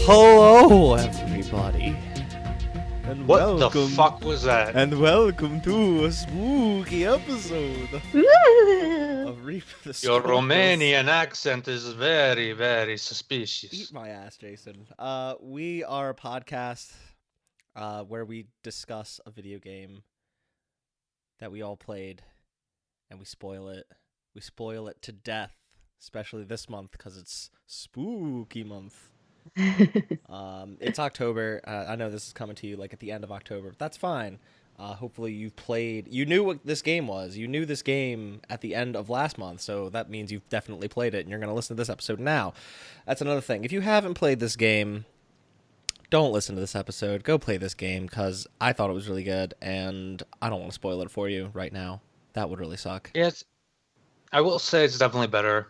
Hello, everybody. And What the fuck was that? And welcome to a spooky episode of Reap the Your Spoils. Romanian accent is very, very Eat suspicious. my ass, Jason. We are a podcast where we discuss a video game that we all played, and we spoil it. We spoil it to death, especially this month because it's spooky month. It's October. I know this is coming to you like at the end of October, but that's fine. Hopefully you've played. You knew what this game was. You knew this game at the end of last month, so that means you've definitely played it, and you're going to listen to this episode now. That's another thing. If you haven't played this game, don't listen to this episode. Go play this game, because I thought it was really good, and I don't want to spoil it for you right now. That would really suck. Yes, I will say it's definitely better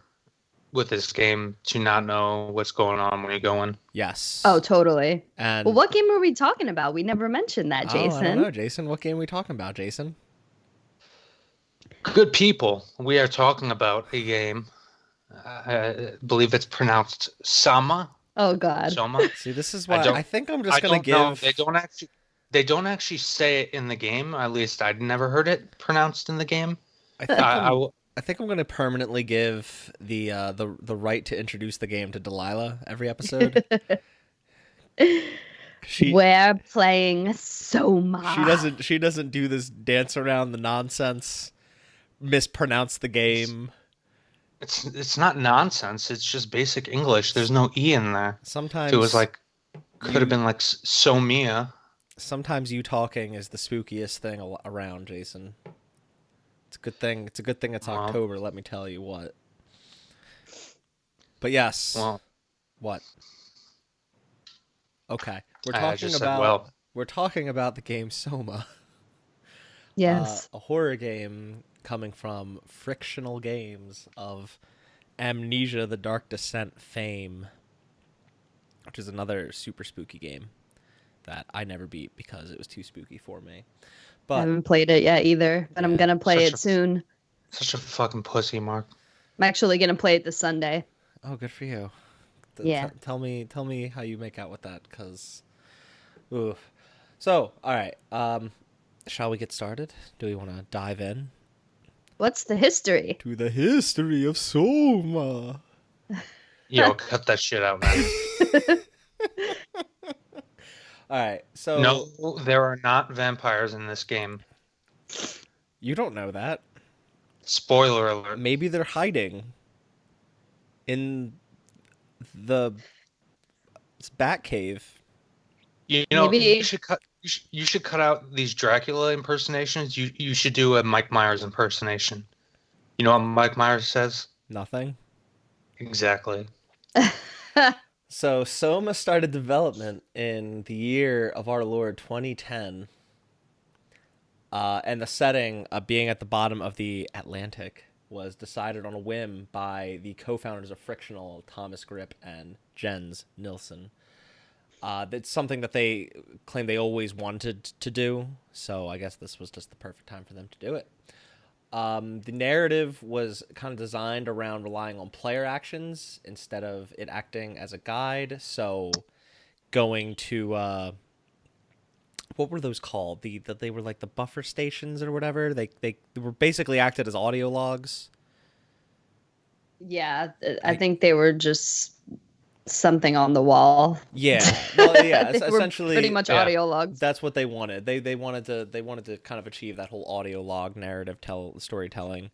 with this game to not know what's going on when you go in. Yes. Oh, totally. And Well, what game are we talking about? We never mentioned that, Jason. I don't know, Jason. What game are we talking about, Jason? Good people, we are talking about a game. I believe it's pronounced Soma. Oh God. Soma. See, this is why I think I'm just gonna give. Know. They don't actually say it in the game. At least I'd never heard it pronounced in the game. I think I'm going to permanently give the right to introduce the game to Delaila every episode. We're playing Soma. She doesn't do this dance around the nonsense, mispronounce the game. It's not nonsense. It's just basic English. There's no e in there. Sometimes so it was like could have been like Somia. Sometimes you talking is the spookiest thing around, Jason. It's a good thing it's October, let me tell you what. But yes. Well, what? Okay. We're talking about the game Soma. Yes. A horror game coming from Frictional Games of Amnesia: The Dark Descent fame, which is another super spooky game that I never beat because it was too spooky for me. But I haven't played it yet either, but I'm gonna play it soon. Such a fucking pussy, Mark. I'm actually gonna play it this Sunday. Oh, good for you. Yeah. Tell me how you make out with that, cause, ooh. So, all right. Shall we get started? Do we want to dive in? What's the history? To the history of Soma. Yo, cut that shit out, man. All right, so... No, there are not vampires in this game. You don't know that. Spoiler alert. Maybe they're hiding in the Batcave. You know, Maybe... you should cut out these Dracula impersonations. You should do a Mike Myers impersonation. You know what Mike Myers says? Nothing. Exactly. So, Soma started development in the year of our Lord 2010. And the setting of being at the bottom of the Atlantic was decided on a whim by the co-founders of Frictional, Thomas Grip and Jens Nilsson. It's something that they claim they always wanted to do, so I guess this was just the perfect time for them to do it. The narrative was kind of designed around relying on player actions instead of it acting as a guide. So going to, what were those called? They were like the buffer stations or whatever. They were basically acted as audio logs. Yeah, I think they were just something on the wall. Yeah, well, yeah, they essentially were pretty much audio logs. That's what they wanted. They wanted to kind of achieve that whole audio log narrative storytelling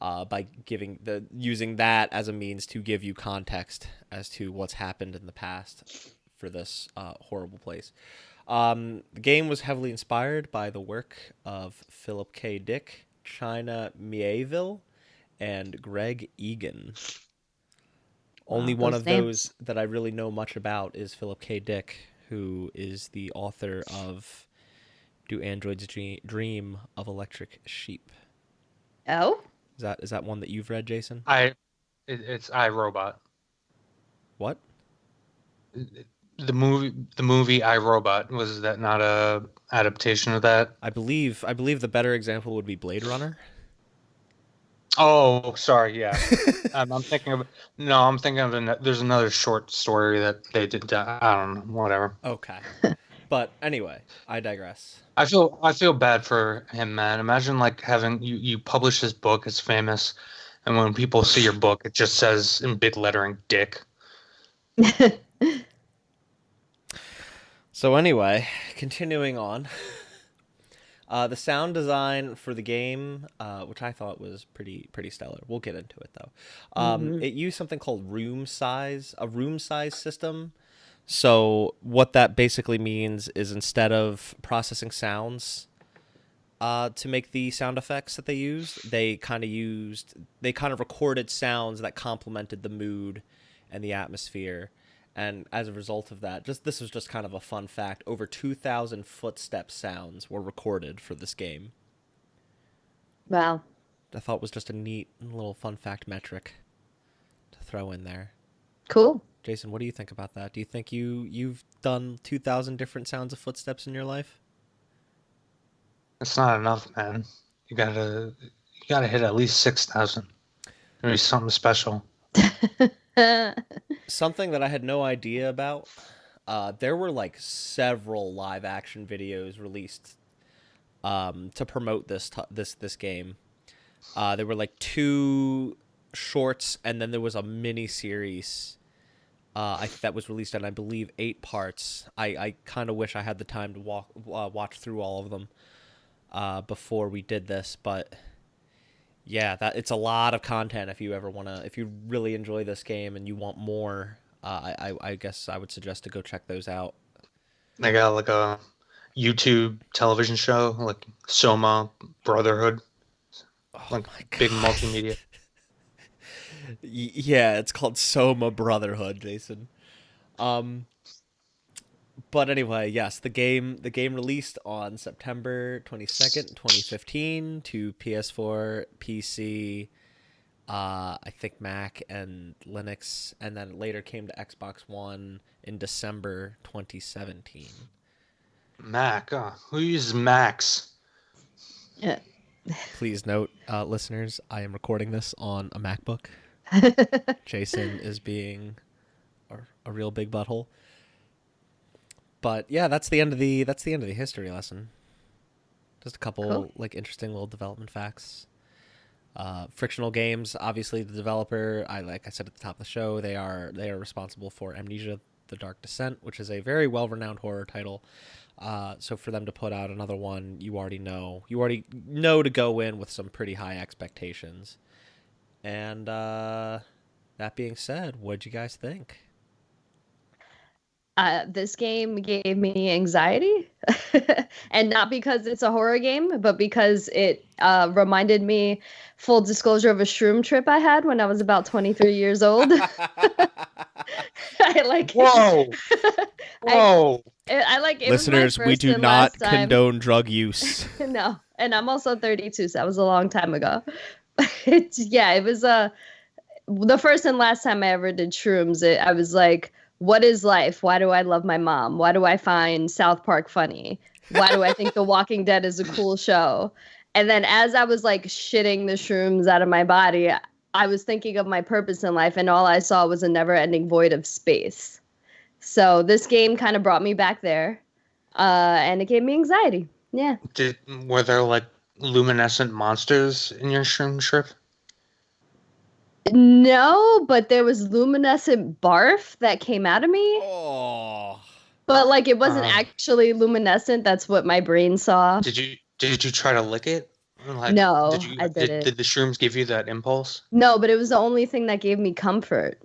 by using that as a means to give you context as to what's happened in the past for this horrible place. The game was heavily inspired by the work of Philip K. Dick, China Mieville, and Greg Egan. Only one of those that I really know much about is Philip K. Dick, who is the author of Do Androids Dream of Electric Sheep? Oh? Is that one that you've read, Jason? It's iRobot. What? The movie iRobot, was that not a adaptation of that? I believe the better example would be Blade Runner. Oh, sorry. Yeah, I'm thinking of no. I'm thinking of there's another short story that they did. I don't know. Whatever. Okay. But anyway, I digress. I feel bad for him, man. Imagine like having you publish this book, it's famous, and when people see your book, it just says in big lettering "Dick." So anyway, continuing on. The sound design for the game, which I thought was pretty stellar. We'll get into it though. It used something called a room size system. So what that basically means is instead of processing sounds to make the sound effects that they used, they kind of recorded sounds that complemented the mood and the atmosphere. And as a result of that, this was just kind of a fun fact. Over 2,000 footstep sounds were recorded for this game. Wow. I thought was just a neat little fun fact metric to throw in there. Cool. Jason, what do you think about that? Do you think you've done 2,000 different sounds of footsteps in your life? It's not enough, man. You gotta hit at least 6,000. Gonna be something special. Something that I had no idea about. There were like several live action videos released to promote this game. There were like 2 shorts, and then there was a mini series that was released in, I believe, 8 parts. I kind of wish I had the time to watch through all of them before we did this, but yeah, it's a lot of content. If you really enjoy this game and you want more, I guess I would suggest to go check those out. They got like a YouTube television show, like Soma Brotherhood, Oh like my big god. multimedia. Yeah, it's called Soma Brotherhood, Jason. Um, but anyway, yes, the game released on September 22nd, 2015 to PS4, PC, I think Mac and Linux, and then it later came to Xbox One in December 2017. Mac, who uses Macs? Yeah. Please note, listeners, I am recording this on a MacBook. Jason is being a real big butthole. But yeah, that's the end of the history lesson. Just a couple Cool. like interesting little development facts. Frictional Games, obviously the developer, like I said at the top of the show, they are responsible for Amnesia: The Dark Descent, which is a very well-renowned horror title. So for them to put out another one, you already know to go in with some pretty high expectations. And that being said, what'd you guys think? This game gave me anxiety, and not because it's a horror game, but because it reminded me, full disclosure, of a shroom trip I had when I was about 23 years old. I like. Whoa! Whoa! I like. It Listeners, was my we first do and not last time. condone drug use. No, and I'm also 32, so that was a long time ago. It was the first and last time I ever did shrooms. I was like, what is life? Why do I love my mom? Why do I find South Park funny? Why do I think The Walking Dead is a cool show? And then as I was like shitting the shrooms out of my body, I was thinking of my purpose in life, and all I saw was a never-ending void of space. So this game kind of brought me back there, and it gave me anxiety. Yeah. Were there like luminescent monsters in your shroom trip? No, but there was luminescent barf that came out of me. Oh. But like it wasn't actually luminescent. That's what my brain saw. Did you try to lick it? Like, No, I did didn't. the shrooms give you that impulse? No, but it was the only thing that gave me comfort.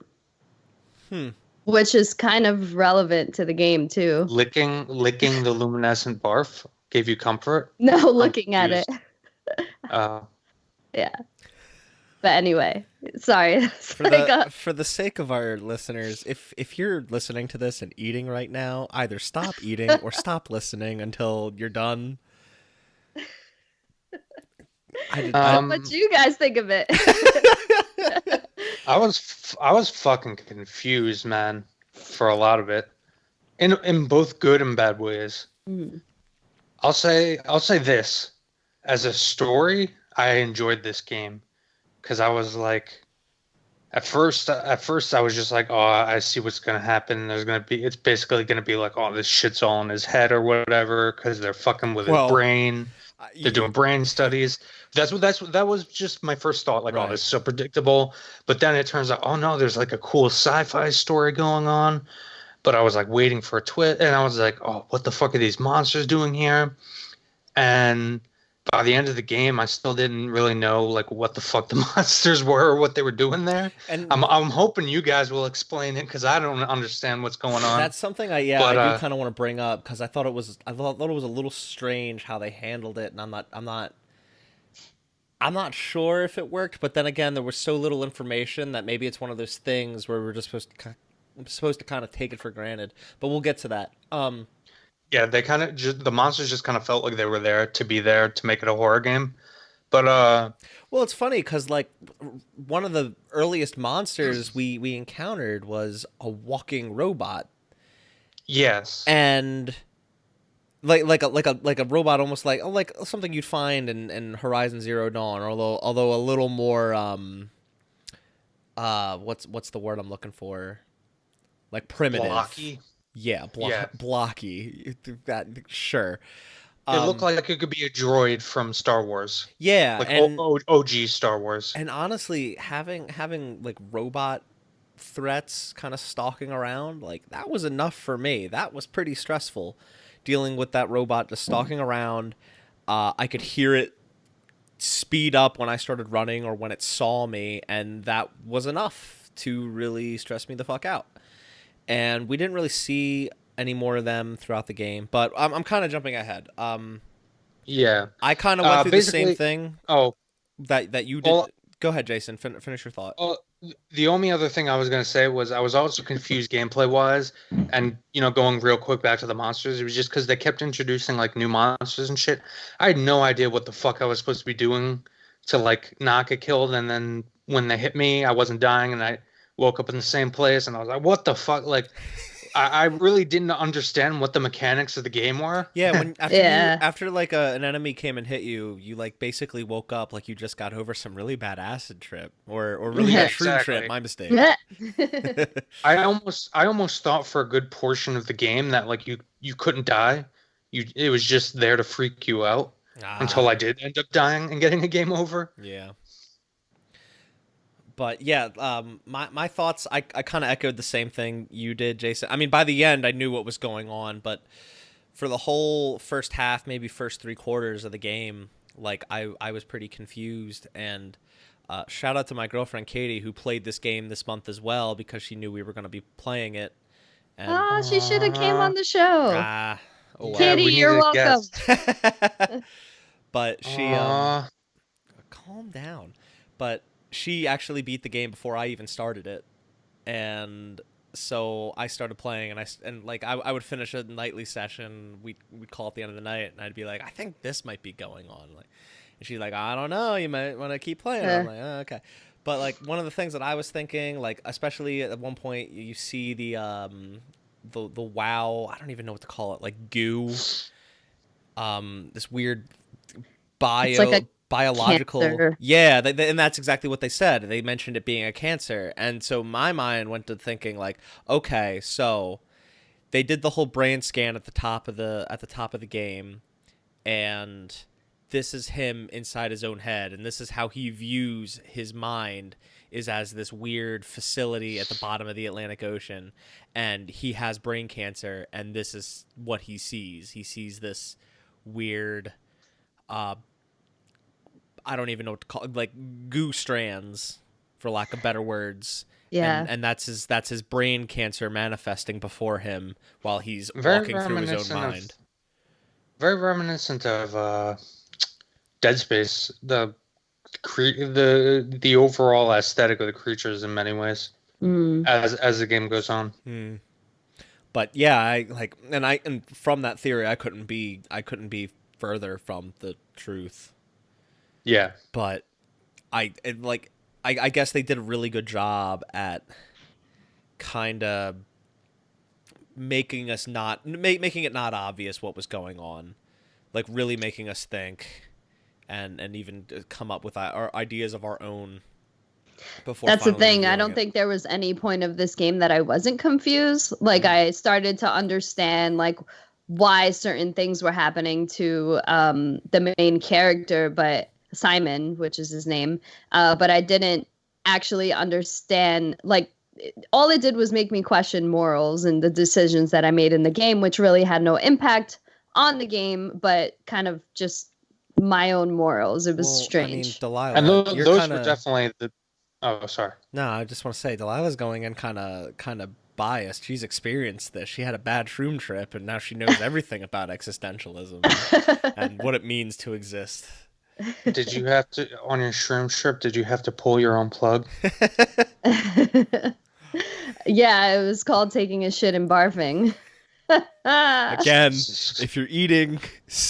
Which is kind of relevant to the game too. Licking the luminescent barf gave you comfort? No, looking at it. Yeah. But anyway, sorry. For the sake of our listeners, if you're listening to this and eating right now, either stop eating or stop listening until you're done. What do you guys think of it? I was fucking confused, man, for a lot of it, in both good and bad ways. Mm. I'll say this: as a story, I enjoyed this game because I was like, at first I was just like, oh, I see what's gonna happen. It's basically gonna be like, oh, this shit's all in his head or whatever, because they're fucking with his Well, brain. They're doing brain studies. That was just my first thought. Like, oh, Right. this is so predictable. But then it turns out, oh no, there's like a cool sci-fi story going on. But I was like waiting for a twist, and I was like, oh, what the fuck are these monsters doing here? And by the end of the game, I still didn't really know like what the fuck the monsters were or what they were doing there. And I'm hoping you guys will explain it because I don't understand what's going on. that's something I do But kind of want to bring up because I thought it was it was a little strange how they handled it, and I'm not sure if it worked. But then again, there was so little information that maybe it's one of those things where we're just supposed to kind of take it for granted. But we'll get to that. yeah, they kind of just the monsters just kind of felt like they were there to make it a horror game. But Well, it's funny because like one of the earliest monsters we encountered was a walking robot, yes, and like a robot, almost like something you'd find in Horizon Zero Dawn, although a little more what's the word I'm looking for, like primitive. blocky. Yeah, Yeah. blocky. That sure. It looked like it could be a droid from Star Wars, Yeah, like and OG Star Wars. and honestly, having like robot threats kind of stalking around, like that was enough for me. That was pretty stressful, dealing with that robot just stalking around. I could hear it speed up when I started running or when it saw me, and that was enough to really stress me the fuck out. And we didn't really see any more of them throughout the game, but I'm kind of jumping ahead. Yeah, I kind of went through the same basically. thing Oh, that you did. well, Go ahead, Jason. Finish your thought. well, the only other thing I was gonna say was I was also confused gameplay wise, and going real quick back to the monsters, it was just because they kept introducing like new monsters and shit. I had no idea what the fuck I was supposed to be doing to like not get killed, and then when they hit me, I wasn't dying, and I woke up in the same place, and I was like, what the fuck, like. I really didn't understand what the mechanics of the game were. Yeah, when Yeah. after like an enemy came and hit you, you like basically woke up like you just got over some really bad acid trip or really Yeah, bad shroom trip. exactly. My mistake. I almost thought for a good portion of the game that like you couldn't die. It was just there to freak you out until I did end up dying and getting a game over. Yeah. But yeah, my thoughts, I kind of echoed the same thing you did, Jason. I mean, by the end, I knew what was going on, but for the whole first half, maybe first 3/4 of the game, like I was pretty confused. And shout out to my girlfriend Katie, who played this game this month as well because she knew we were going to be playing it. And Oh, she should have came on the show. oh well. Katie, we need you're a welcome. guest. But she Aw. calm down. But she actually beat the game before I even started it, and so I started playing, and like I would finish a nightly session. We'd call at the end of the night, and I'd be like, I think this might be going on. Like, and she's like, I don't know. You might want to keep playing. I'm like, oh, okay. But like one of the things that I was thinking, like especially at one point, you see the WoW. I don't even know what to call it. Like goo. This weird It's like a biological cancer. Yeah, and that's exactly what they said. They mentioned it being a cancer, and so my mind went to thinking like, okay, so they did the whole brain scan at the top of the game, and this is him inside his own head, and this is how he views his mind, is as this weird facility at the bottom of the Atlantic Ocean, and he has brain cancer, and this is what he sees. He sees this weird I don't even know what to call it, like goo strands, for lack of better words. Yeah. And that's his brain cancer manifesting before him while he's Very walking through his own reminiscent mind. Very reminiscent of Dead Space. The overall aesthetic of the creatures in many ways. As the game goes on. But yeah, and from that theory, I couldn't be further from the truth. Yeah. But I guess they did a really good job at kind of making us making it not obvious what was going on, like really making us think, and even come up with our ideas of our own before That's the finally thing. I reviewing don't it. think there was any point of this game that I wasn't confused. Like I started to understand like why certain things were happening to the main character, but Simon, which is his name. But I didn't actually understand like all it did was make me question morals and the decisions that I made in the game, which really had no impact on the game, but kind of just my own morals. It was Well, strange. I mean, And Delaila, you're those kind were of definitely the. Oh, sorry. no. I just want to say, Delilah's going in kind of biased. She's experienced this. She had a bad shroom trip, and now she knows everything about existentialism and what it means to exist. Did you have to on your shroom trip? Did you have to pull your own plug? Yeah, it was called taking a shit and barfing. Again, if you're eating,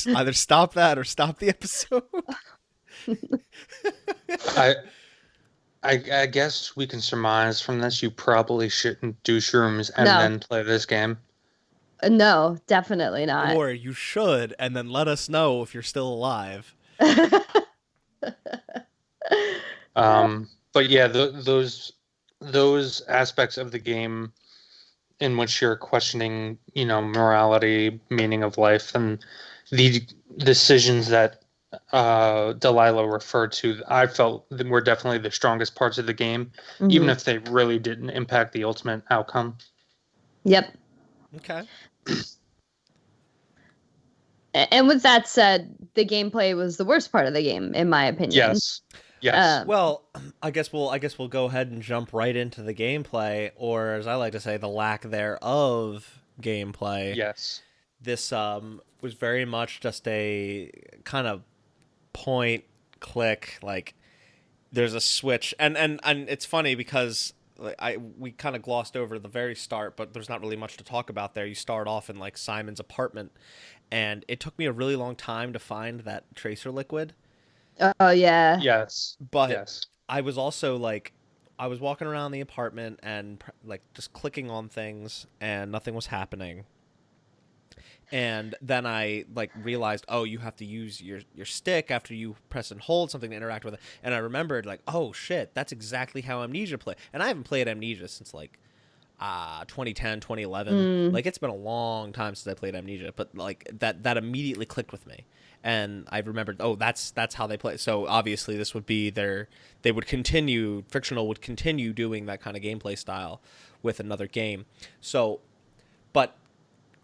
either stop that or stop the episode. I guess we can surmise from this you probably shouldn't do shrooms and No. then play this game. No, definitely not. Or you should, and then let us know if you're still alive. But yeah, those aspects of the game in which you're questioning, morality, meaning of life, and the decisions that Delilah referred to, I felt were definitely the strongest parts of the game, even if they really didn't impact the ultimate outcome. Yep. Okay. And with that said, the gameplay was the worst part of the game, in my opinion. Yes. Well, I guess we'll go ahead and jump right into the gameplay, or as I like to say, the lack thereof gameplay. Yes. This was very much just a kind of point click, like there's a switch, and it's funny because we kind of glossed over the very start, but there's not really much to talk about there. You start off in like Simon's apartment, and it took me a really long time to find that tracer liquid. Oh yeah. Yes. But yes. I was also like, I was walking around the apartment and like just clicking on things, and nothing was happening. And then I like realized, oh, you have to use your stick after you press and hold something to interact with it. And I remembered like, oh shit, that's exactly how Amnesia play. And I haven't played Amnesia since like 2010, 2011. Like it's been a long time since I played Amnesia, but like that immediately clicked with me. And I remembered, oh, that's how they play. So obviously this would be Frictional would continue doing that kind of gameplay style with another game. So, but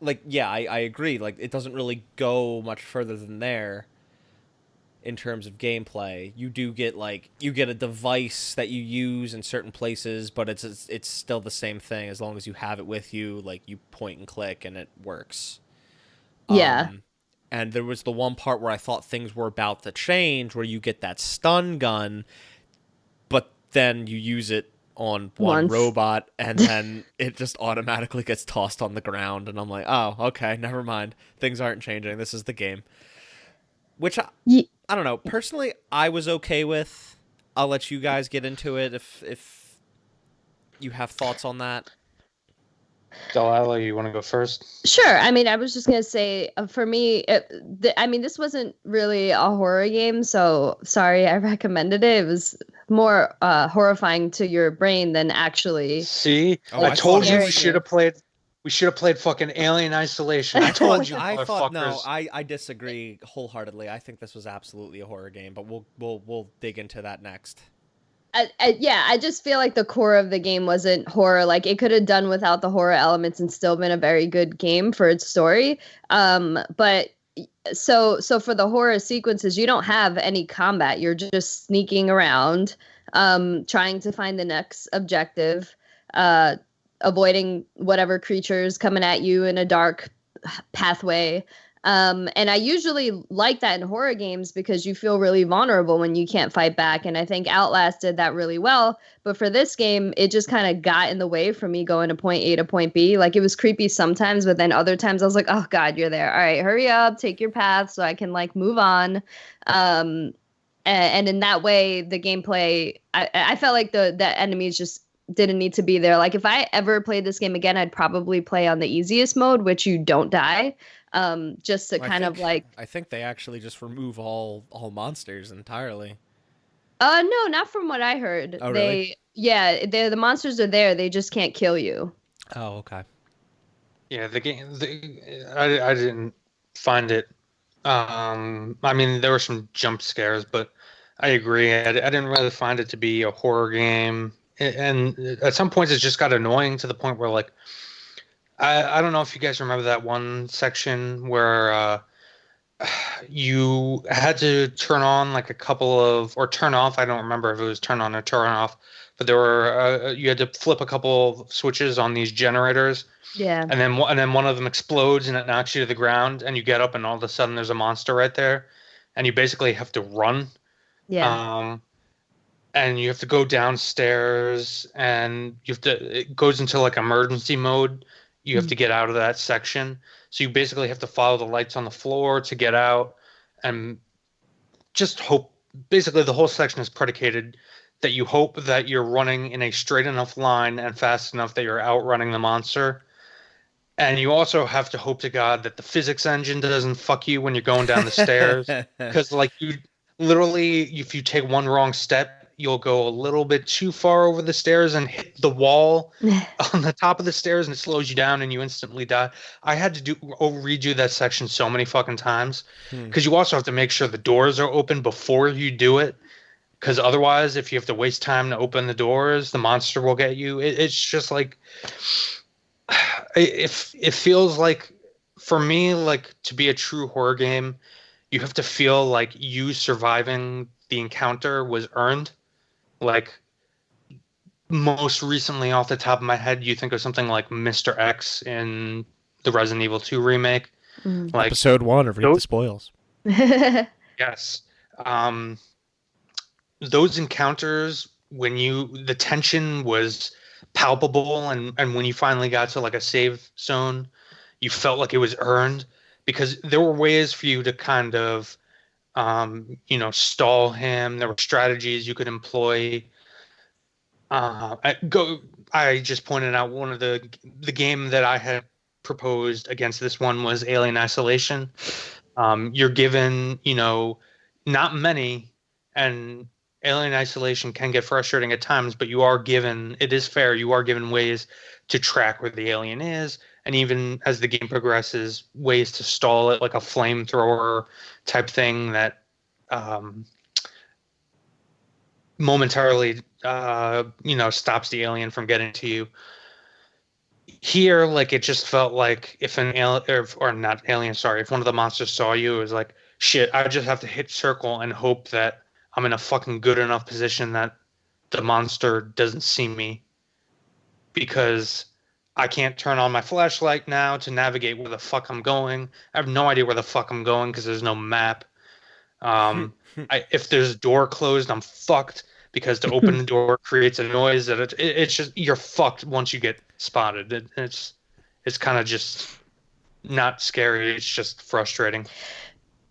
like, yeah, I agree. Like it doesn't really go much further than there in terms of gameplay. You do get a device that you use in certain places, but it's still the same thing as long as you have it with you. Like you point and click and it works. Yeah. And there was the one part where I thought things were about to change, where you get that stun gun, but then you use it on one robot, and then it just automatically gets tossed on the ground, and I'm like, oh, okay, never mind. Things aren't changing. This is the game. Which, I don't know. Personally, I was okay with. I'll let you guys get into it if you have thoughts on that. Delilah, you want to go first? Sure. I mean, I was just going to say, for me, this wasn't really a horror game, so sorry I recommended it. It was more horrifying to your brain than actually. See? Oh, I told you we should have played. We should have played fucking Alien Isolation. I told you, I thought no. motherfuckers. I disagree wholeheartedly. I think this was absolutely a horror game, but we'll dig into that next. I just feel like the core of the game wasn't horror. Like it could have done without the horror elements and still been a very good game for its story. But so for the horror sequences, you don't have any combat. You're just sneaking around, trying to find the next objective, avoiding whatever creatures coming at you in a dark pathway. And I usually like that in horror games because you feel really vulnerable when you can't fight back. And I think Outlast did that really well. But for this game, it just kind of got in the way for me going to point A to point B. Like it was creepy sometimes, but then other times I was like, oh God, you're there. All right, hurry up, take your path so I can like move on. And in that way, the gameplay, I felt like the enemies just didn't need to be there. Like if I ever played this game again, I'd probably play on the easiest mode, which you don't die. Just to I of like. I think they actually just remove all monsters entirely. No, not from what I heard. Oh, really? The monsters are there. They just can't kill you. Oh, okay. Yeah, the game. I didn't find it. I mean, there were some jump scares, but I agree. I didn't really find it to be a horror game. And at some points, it just got annoying to the point where, like, I don't know if you guys remember that one section where you had to turn on like a couple of, or turn off. I don't remember if it was turn on or turn off, but there were you had to flip a couple of switches on these generators. Yeah. And then one of them explodes and it knocks you to the ground, and you get up and all of a sudden there's a monster right there, and you basically have to run. Yeah. And you have to go downstairs, and it goes into like emergency mode. You have to get out of that section. So you basically have to follow the lights on the floor to get out, and just hope. Basically, the whole section is predicated that you hope that you're running in a straight enough line and fast enough that you're outrunning the monster. And you also have to hope to God that the physics engine doesn't fuck you when you're going down the stairs. Because, like, you literally, if you take one wrong step, you'll go a little bit too far over the stairs and hit the wall on the top of the stairs, and it slows you down and you instantly die. I had to redo that section so many fucking times. Because you also have to make sure the doors are open before you do it. Because otherwise, if you have to waste time to open the doors, the monster will get you. It's just like... It feels like, for me, like, to be a true horror game, you have to feel like you surviving the encounter was earned. Like, most recently, off the top of my head, you think of something like Mr. X in the Resident Evil 2 remake. Like, Episode 1 of Reap the Spoils. Yes. Those encounters, the tension was palpable, and when you finally got to like a save zone, you felt like it was earned, because there were ways for you to kind of stall him. There were strategies you could employ. I just pointed out one of the game that I had proposed against this one was Alien Isolation. You're given, not many, and Alien Isolation can get frustrating at times, but it is fair, you are given ways to track where the alien is, and even as the game progresses, ways to stall it, like a flamethrower type thing that momentarily stops the alien from getting to you. Here, like, it just felt like if an alien, or not alien, sorry, if one of the monsters saw you, it was like, shit, I just have to hit circle and hope that I'm in a fucking good enough position that the monster doesn't see me, because I can't turn on my flashlight now to navigate where the fuck I'm going. I have no idea where the fuck I'm going because there's no map. If there's a door closed, I'm fucked, because to open the door creates a noise that it's just, you're fucked once you get spotted. It's kind of just not scary. It's just frustrating.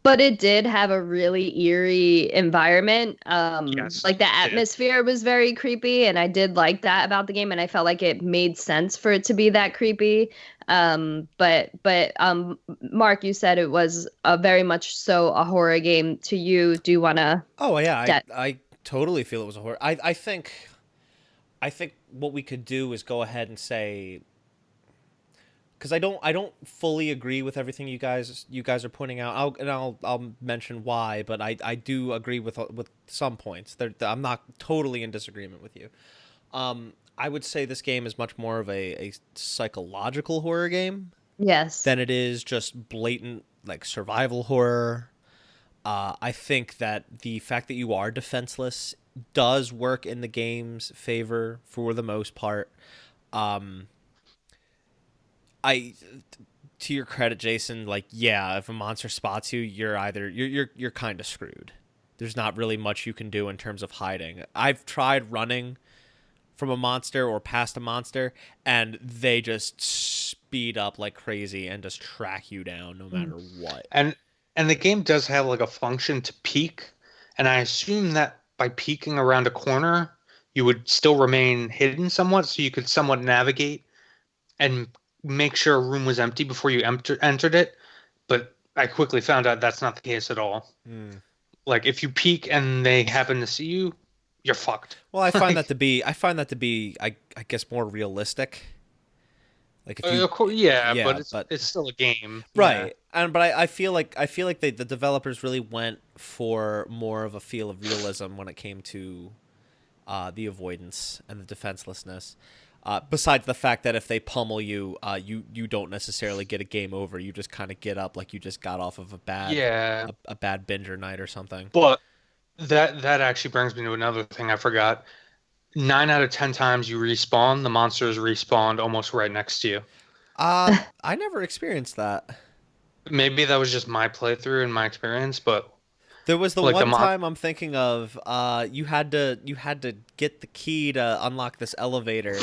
But it did have a really eerie environment. Yes, like the atmosphere was very creepy, and I did like that about the game, and I felt like it made sense for it to be that creepy. But Mark, you said it was very much so a horror game to you. Do you want to? Oh yeah, I totally feel it was a horror. I think what we could do is go ahead and say, because I don't fully agree with everything you guys are pointing out. I'll mention why, but I do agree with some points. I'm not totally in disagreement with you. I would say this game is much more of a psychological horror game. Yes. Than it is just blatant like survival horror. I think that the fact that you are defenseless does work in the game's favor for the most part. To your credit, Jason, like, yeah, if a monster spots you, you're kind of screwed. There's not really much you can do in terms of hiding. I've tried running from a monster or past a monster, and they just speed up like crazy and just track you down no matter what. And the game does have like a function to peek, and I assume that by peeking around a corner, you would still remain hidden somewhat, so you could somewhat navigate and make sure a room was empty before you entered it. But I quickly found out that's not the case at all. Like, if you peek and they happen to see you, you're fucked. Well, I find that to be I guess more realistic. Like if you Of course, yeah, yeah, but but it's still a game. Yeah. right. But I feel like the developers really went for more of a feel of realism when it came to the avoidance and the defenselessness. Besides the fact that if they pummel you, you don't necessarily get a game over. You just kind of get up like you just got off of a bad Yeah, a bad binger night or something. but that actually brings me to another thing I forgot. 9 out of 10 times you respawn, the monsters respawned almost right next to you. I never experienced that. Maybe that was just my playthrough and my experience, but There was the like one time I'm thinking of. You had to get the key to unlock this elevator,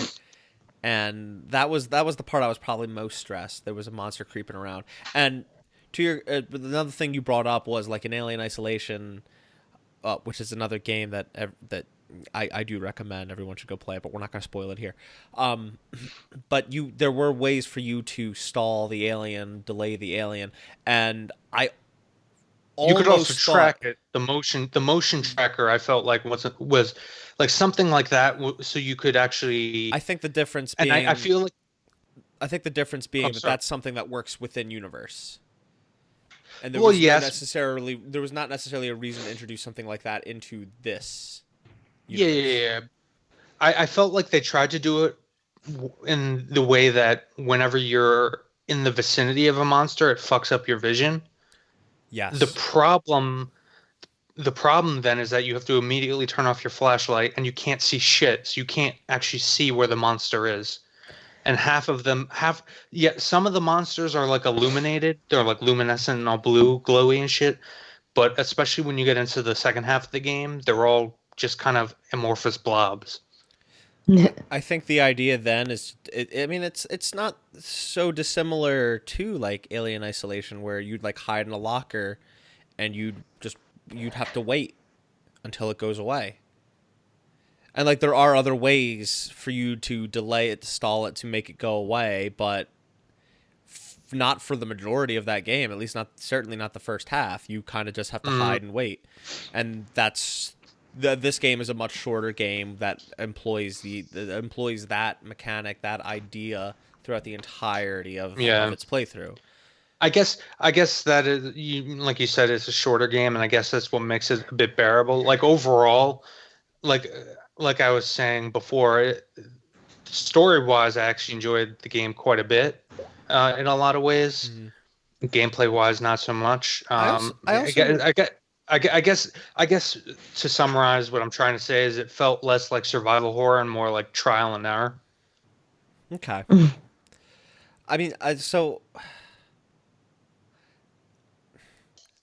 and that was the part I was probably most stressed. There was a monster creeping around, and to your another thing you brought up was like an Alien Isolation, which is another game that I do recommend everyone should go play it, but we're not going to spoil it here. But there were ways for you to stall the alien, delay the alien, and you could also track thought, it. The motion tracker I felt like was like something like that, so you could actually. I think the difference And being I feel like I think the difference being sorry. that's something that works within universe. And Well, yes. there was not necessarily a reason to introduce something like that into this Yeah, universe. yeah. I felt like they tried to do it in the way that whenever you're in the vicinity of a monster, it fucks up your vision. Yes. The problem then is that you have to immediately turn off your flashlight and you can't see shit, so you can't actually see where the monster is. And some of the monsters are like illuminated, they're like luminescent and all blue, glowy and shit. But especially when you get into the second half of the game, they're all just kind of amorphous blobs. I think the idea then is, it's not so dissimilar to like Alien Isolation, where you'd like hide in a locker, and you'd have to wait until it goes away. And like there are other ways for you to delay it, to stall it, to make it go away, but not for the majority of that game. At least certainly not the first half. You kind of just have to hide and wait, and this game is a much shorter game that employs employs that mechanic, that idea throughout the entirety of its playthrough. I guess that is, like you said, it's a shorter game, and I guess that's what makes it a bit bearable. Like overall, like I was saying before, story-wise, I actually enjoyed the game quite a bit in a lot of ways. Mm-hmm. Gameplay-wise, not so much. I guess to summarize what I'm trying to say is it felt less like survival horror and more like trial and error. Okay. I mean, so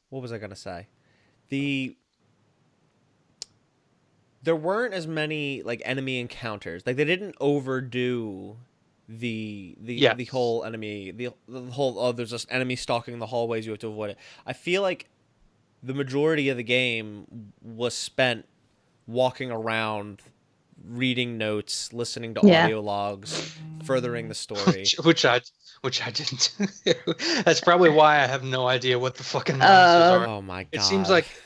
what was I gonna say? There weren't as many like enemy encounters. Like they didn't overdo the whole enemy, the whole there's just enemy stalking the hallways, you have to avoid it. I feel like the majority of the game was spent walking around, reading notes, listening to audio logs, furthering the story. Which I didn't. That's probably why I have no idea what the fucking monsters are. Oh my god!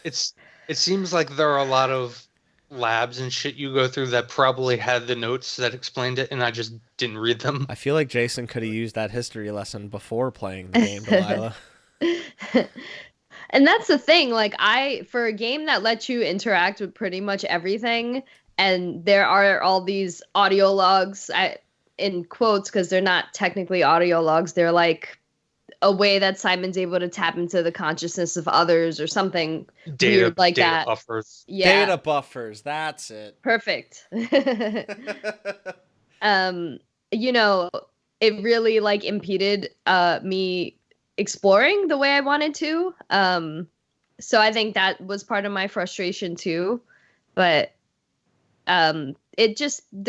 It seems like there are a lot of labs and shit you go through that probably had the notes that explained it, and I just didn't read them. I feel like Jason could have used that history lesson before playing the game, Delaila. And that's the thing, like for a game that lets you interact with pretty much everything, and there are all these audio logs in quotes, because they're not technically audio logs, they're like a way that Simon's able to tap into the consciousness of others or something weird like data that. Buffers. Yeah. Data buffers, that's it. Perfect. It really like impeded me exploring the way I wanted to. So I think that was part of my frustration too. But the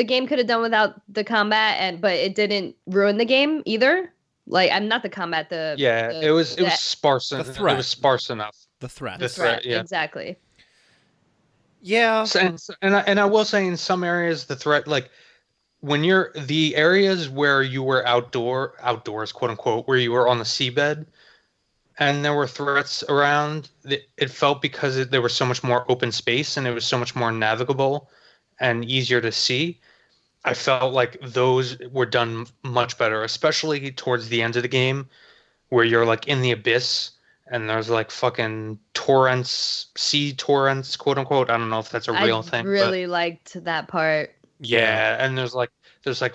game could have done without the combat, but it didn't ruin the game either. Like, I'm not the combat. It was sparse. The threat. It was sparse enough. The threat. Yeah. Exactly. Yeah. And I will say in some areas the threat, like when the areas where you were outdoors, quote unquote, where you were on the seabed, and there were threats around. It felt because there was so much more open space and it was so much more navigable and easier to see. I felt like those were done much better, especially towards the end of the game where you're like in the abyss and there's like fucking torrents, sea torrents, quote unquote. I don't know if that's a real thing, but really liked that part. yeah, and there's like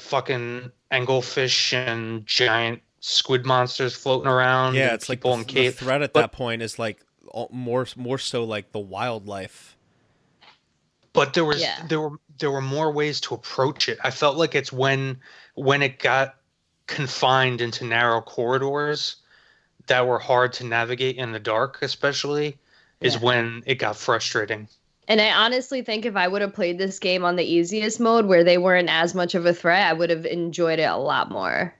fucking anglefish and giant squid monsters floating around Yeah, and it's like people in the cave. threat at But that point is like more so like the wildlife. but Yeah. there were more ways to approach it. I felt like it's when it got confined into narrow corridors that were hard to navigate in the dark, especially, is Yeah. when it got frustrating. And I honestly think if I would have played this game on the easiest mode where they weren't as much of a threat, I would have enjoyed it a lot more.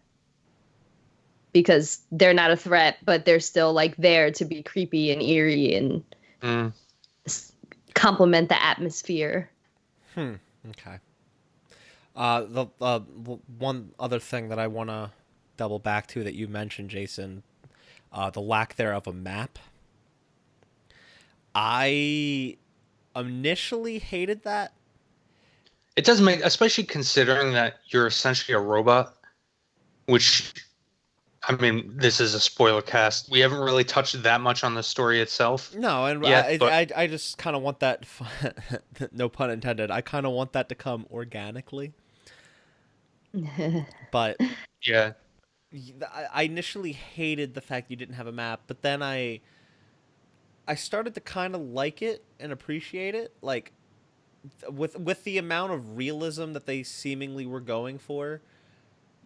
Because they're not a threat, but they're still like there to be creepy and eerie and complement the atmosphere. Okay. The one other thing that I want to double back to that you mentioned, Jason, the lack there of a map. I initially hated that. It does make, especially considering that you're essentially a robot, which, I mean, this is a spoiler cast. We haven't really touched that much on the story itself. No, and yet, I just kind of want that, no pun intended, I kind of want that to come organically. But yeah, I initially hated the fact you didn't have a map, but then I started to kind of like it and appreciate it. Like, with the amount of realism that they seemingly were going for,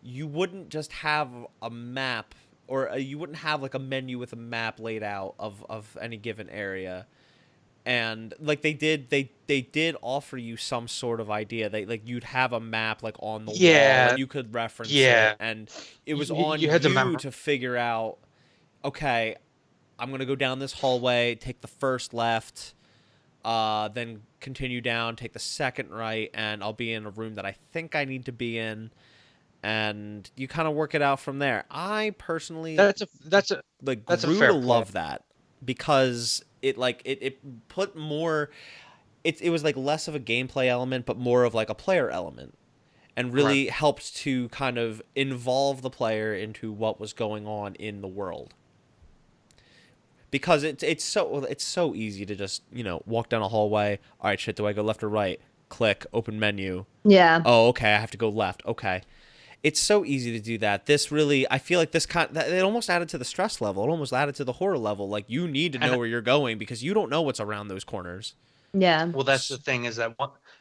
you wouldn't just have a map, or you wouldn't have like a menu with a map laid out of any given area. And like they did offer you some sort of idea. They like you'd have a map like on the wall and you could reference it, and it was on you to figure out, okay, I'm gonna go down this hallway, take the first left, then continue down, take the second right, and I'll be in a room that I think I need to be in, and you kind of work it out from there. I personally that's a grew fair to point. love that because it put more. It was like less of a gameplay element, but more of like a player element, and really helped to kind of involve the player into what was going on in the world. Because it's so easy to just, walk down a hallway. All right, shit, do I go left or right? Click, open menu. Yeah. Oh, okay, I have to go left. Okay. It's so easy to do that. This really, I feel like it almost added to the stress level. It almost added to the horror level. Like, you need to know where you're going because you don't know what's around those corners. Yeah. Well, that's the thing is that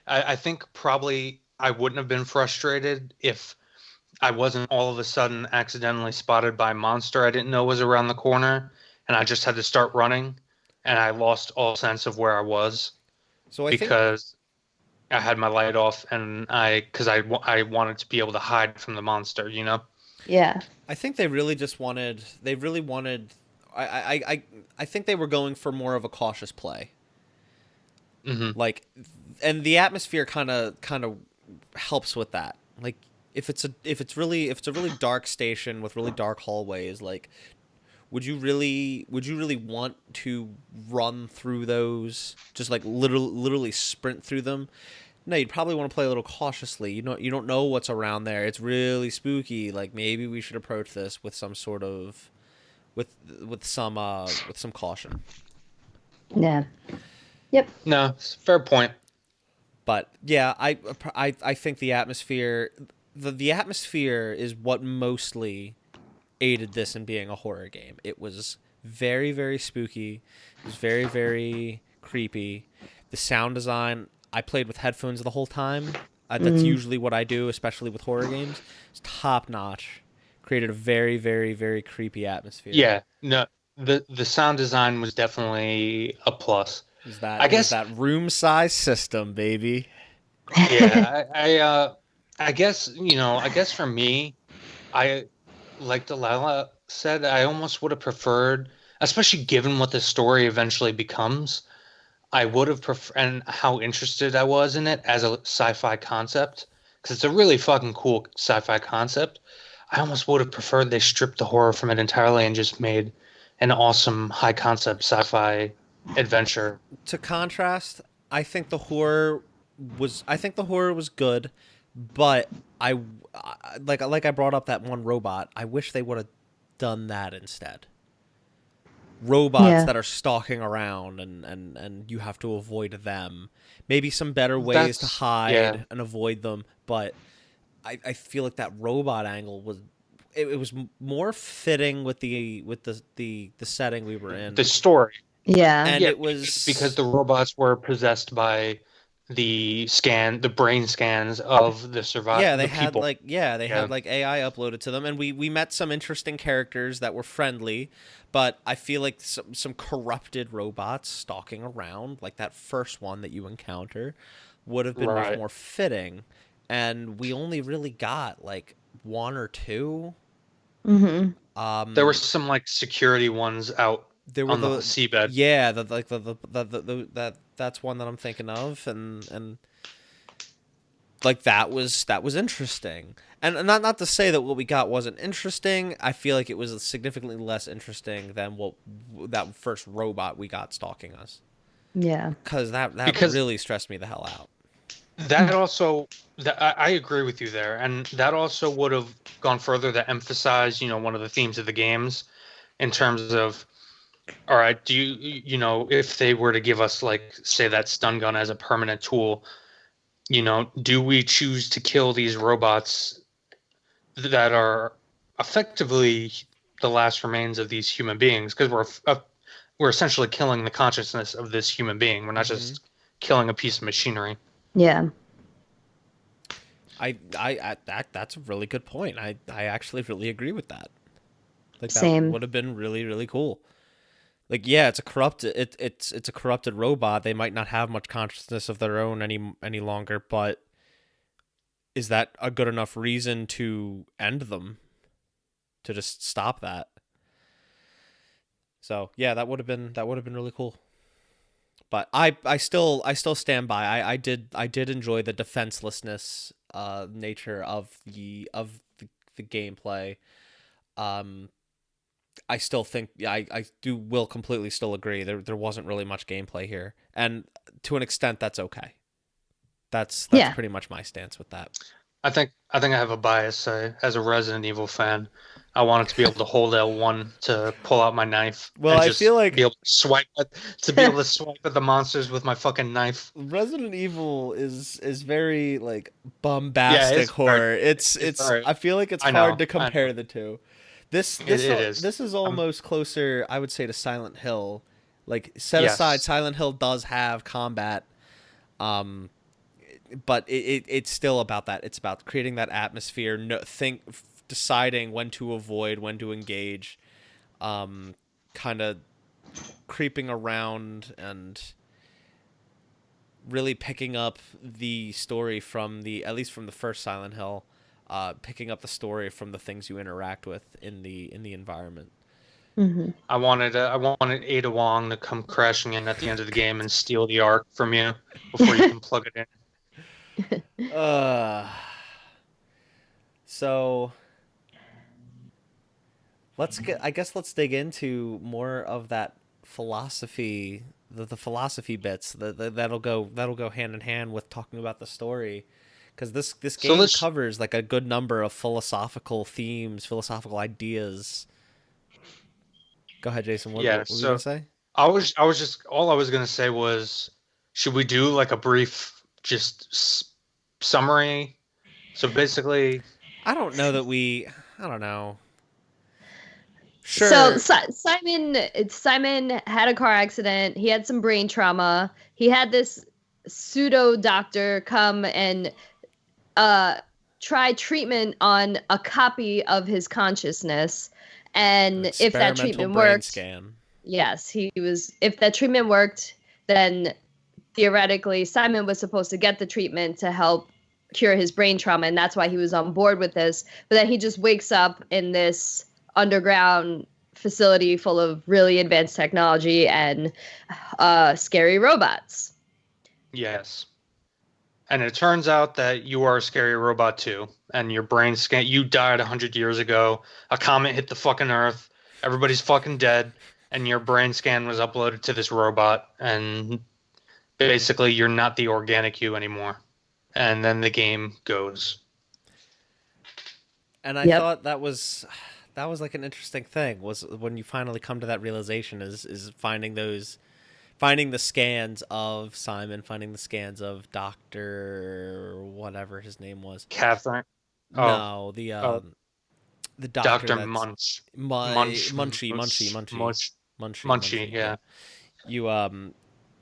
I think probably I wouldn't have been frustrated if I wasn't all of a sudden accidentally spotted by a monster I didn't know was around the corner, and I just had to start running, and I lost all sense of where I was. So because I had my light off, and I wanted to be able to hide from the monster, Yeah. I think they really wanted. I think they were going for more of a cautious play. Mm-hmm. Like, and the atmosphere kind of helps with that. Like, if it's a really dark station with really dark hallways, like, would you really want to run through those? Just like literally sprint through them? No, you'd probably want to play a little cautiously. You don't know what's around there. It's really spooky. Like, maybe we should approach this with some sort of with some caution. Yeah. Yep. No, fair point. But yeah, I think the atmosphere is what mostly aided this in being a horror game. It was very, very spooky. It was very, very creepy. The sound design, I played with headphones the whole time. That's usually what I do, especially with horror games. It's top notch. Created a very, very, very creepy atmosphere. Yeah, no, the sound design was definitely a plus. I guess that room size system, baby. Yeah, I guess for me, like Delaila said, I almost would have preferred, especially given what the story eventually becomes, I would have preferred, and how interested I was in it as a sci-fi concept, because it's a really fucking cool sci-fi concept. I almost would have preferred they stripped the horror from it entirely and just made an awesome high concept sci-fi adventure. To contrast, I think the horror was good, but like I brought up that one robot. I wish they would have done that instead. Robots that are stalking around and you have to avoid them. Maybe some better ways to hide and avoid them, but I feel like that robot angle was it was more fitting with the setting we were in. The story. Yeah. And it was because the robots were possessed by the brain scans of the survivors. Yeah, they had people. Had like AI uploaded to them, and we met some interesting characters that were friendly, but I feel like some corrupted robots stalking around, like that first one that you encounter, would have been much more fitting, and we only really got like one or two. Mm-hmm. There were some like security ones out. There were on the seabed. Yeah, that's one that I'm thinking of, and like that was interesting. And not to say that what we got wasn't interesting. I feel like it was significantly less interesting than what that first robot we got stalking us. Yeah, because that really stressed me the hell out. That also, I agree with you there, and that also would have gone further to emphasize, one of the themes of the games, in terms of, all right, do you if they were to give us, like, say, that stun gun as a permanent tool, do we choose to kill these robots that are effectively the last remains of these human beings? Because we're essentially killing the consciousness of this human being. We're not just killing a piece of machinery. Yeah. That's a really good point. I actually really agree with that. Like, that Same. would have been really, really cool. Like, yeah, it's a corrupted robot. They might not have much consciousness of their own any longer, but is that a good enough reason to end them? To just stop that? So yeah, that would have been really cool. But I still stand by. I did enjoy the defenselessness nature of the gameplay. I still think I will completely still agree there wasn't really much gameplay here, and to an extent that's okay. That's pretty much my stance with that. I think I have a bias. As a Resident Evil fan, I wanted to be able to hold L1 to pull out my knife. Well, and I just feel like be able to swipe at the monsters with my fucking knife. Resident Evil is very like bombastic horror. It's I feel like it's hard to compare the two. This is almost closer, I would say, to Silent Hill. Like, set aside, Silent Hill does have combat, but it's still about that. It's about creating that atmosphere. Deciding when to avoid, when to engage, kind of creeping around and really picking up the story at least from the first Silent Hill. Picking up the story from the things you interact with in the environment. Mm-hmm. I wanted Ada Wong to come crashing in at the end of the game and steal the Ark from you before you can plug it in. So let's dig into more of that philosophy, the philosophy bits. That'll go hand in hand with talking about the story. Because this game covers like a good number of philosophical themes, philosophical ideas. Go ahead, Jason. What were you gonna say? All I was gonna say was, should we do like a brief summary? So basically, I don't know. Sure. So Simon had a car accident. He had some brain trauma. He had this pseudo doctor come and try treatment on a copy of his consciousness, and if that treatment worked, if that treatment worked, then theoretically Simon was supposed to get the treatment to help cure his brain trauma, and that's why he was on board with this. But then he just wakes up in this underground facility full of really advanced technology and scary robots. Yes. And it turns out that you are a scary robot too, and your brain scan. You died 100 years ago. A comet hit the fucking Earth. Everybody's fucking dead. and your brain scan was uploaded to this robot, and basically you're not the organic you anymore. And then the game goes. And I thought that was like an interesting thing, was when you finally come to that realization, is finding the scans of Simon, finding the scans of Dr. whatever his name was. Catherine. No, the doctor Dr. that's Munchie, yeah. You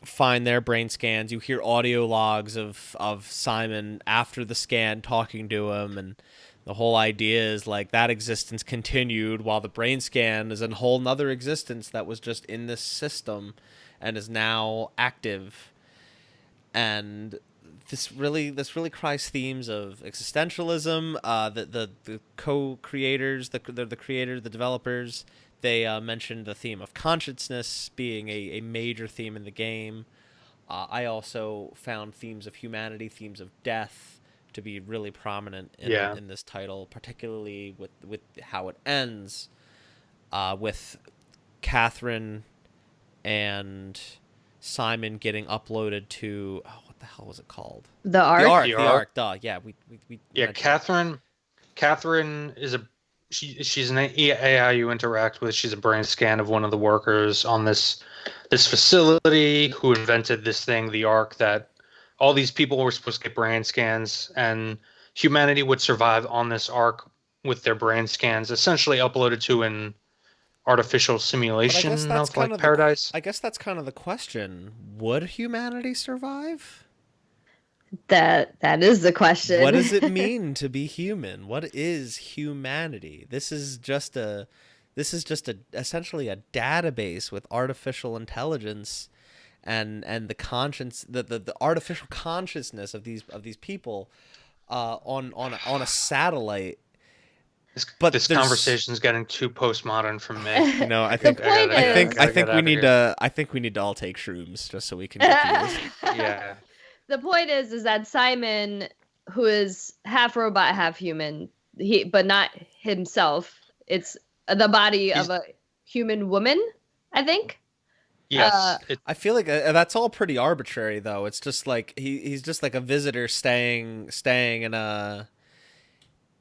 find their brain scans, you hear audio logs of Simon after the scan talking to him, and the whole idea is like that existence continued while the brain scan is a whole nother existence that was just in this system and is now active. And this really cries themes of existentialism. The co-creators, the developers, they mentioned the theme of consciousness being a major theme in the game. I also found themes of humanity, themes of death to be really prominent in this title, particularly with how it ends, with Catherine and Simon getting uploaded to what the hell was it called? The Ark. The Ark. Duh. Yeah, we Catherine is she's an AI you interact with. She's a brain scan of one of the workers on this facility who invented this thing, the Ark, that all these people were supposed to get brain scans, and humanity would survive on this Ark with their brain scans essentially uploaded to an artificial simulation of like paradise. I guess that's kind of the question. Would humanity survive? That is the question. What does it mean to be human? What is humanity? This is just essentially a database with artificial intelligence and the conscience, the artificial consciousness of these people on a satellite. But this conversation is getting too postmodern for me. No, I think we need to all take shrooms just so we can get these. Yeah. The point is that Simon, who is half robot, half human, but not himself. It's the body of a human woman, I think. Yes. I feel like that's all pretty arbitrary, though. It's just like he's just like a visitor staying in a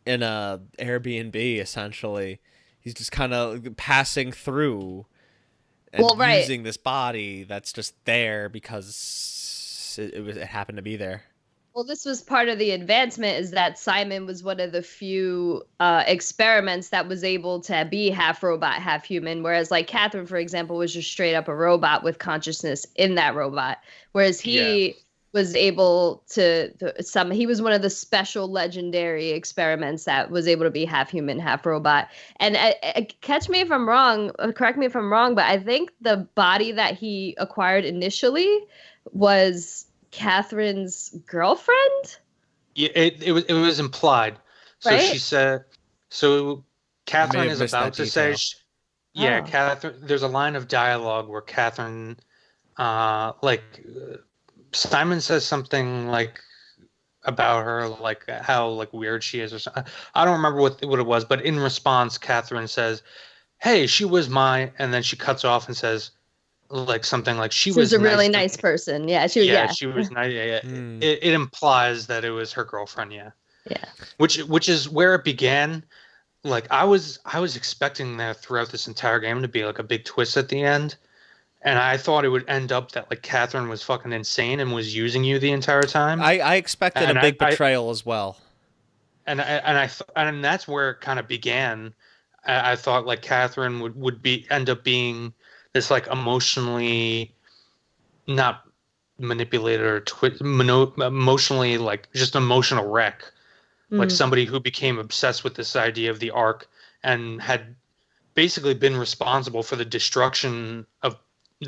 Airbnb, essentially. He's just kind of passing through and using this body that's just there because it happened to be there. Well, this was part of the advancement, is that Simon was one of the few experiments that was able to be half robot, half human. Whereas like Catherine, for example, was just straight up a robot with consciousness in that robot. Whereas he was able to he was one of the special legendary experiments that was able to be half human, half robot. And correct me if I'm wrong, but I think the body that he acquired initially was Catherine's girlfriend. Yeah, it was implied. So right? She said. So Catherine is about to say. Catherine. There's a line of dialogue where Catherine, Simon says something like about her, like how like weird she is or something. I don't remember what it was, but in response, Catherine says, "Hey, she was my," and then she cuts off and says, like something like she was a really nice person. Yeah, she was. Yeah, she was nice. Yeah. It implies that it was her girlfriend. Yeah. Yeah. Which is where it began. Like I was expecting that throughout this entire game to be like a big twist at the end, and I thought it would end up that like Catherine was fucking insane and was using you the entire time. I expected a big betrayal as well. And that's where it kind of began. I thought like Catherine would end up being this like emotionally not manipulated or emotionally like just emotional wreck, like somebody who became obsessed with this idea of the Ark and had basically been responsible for the destruction of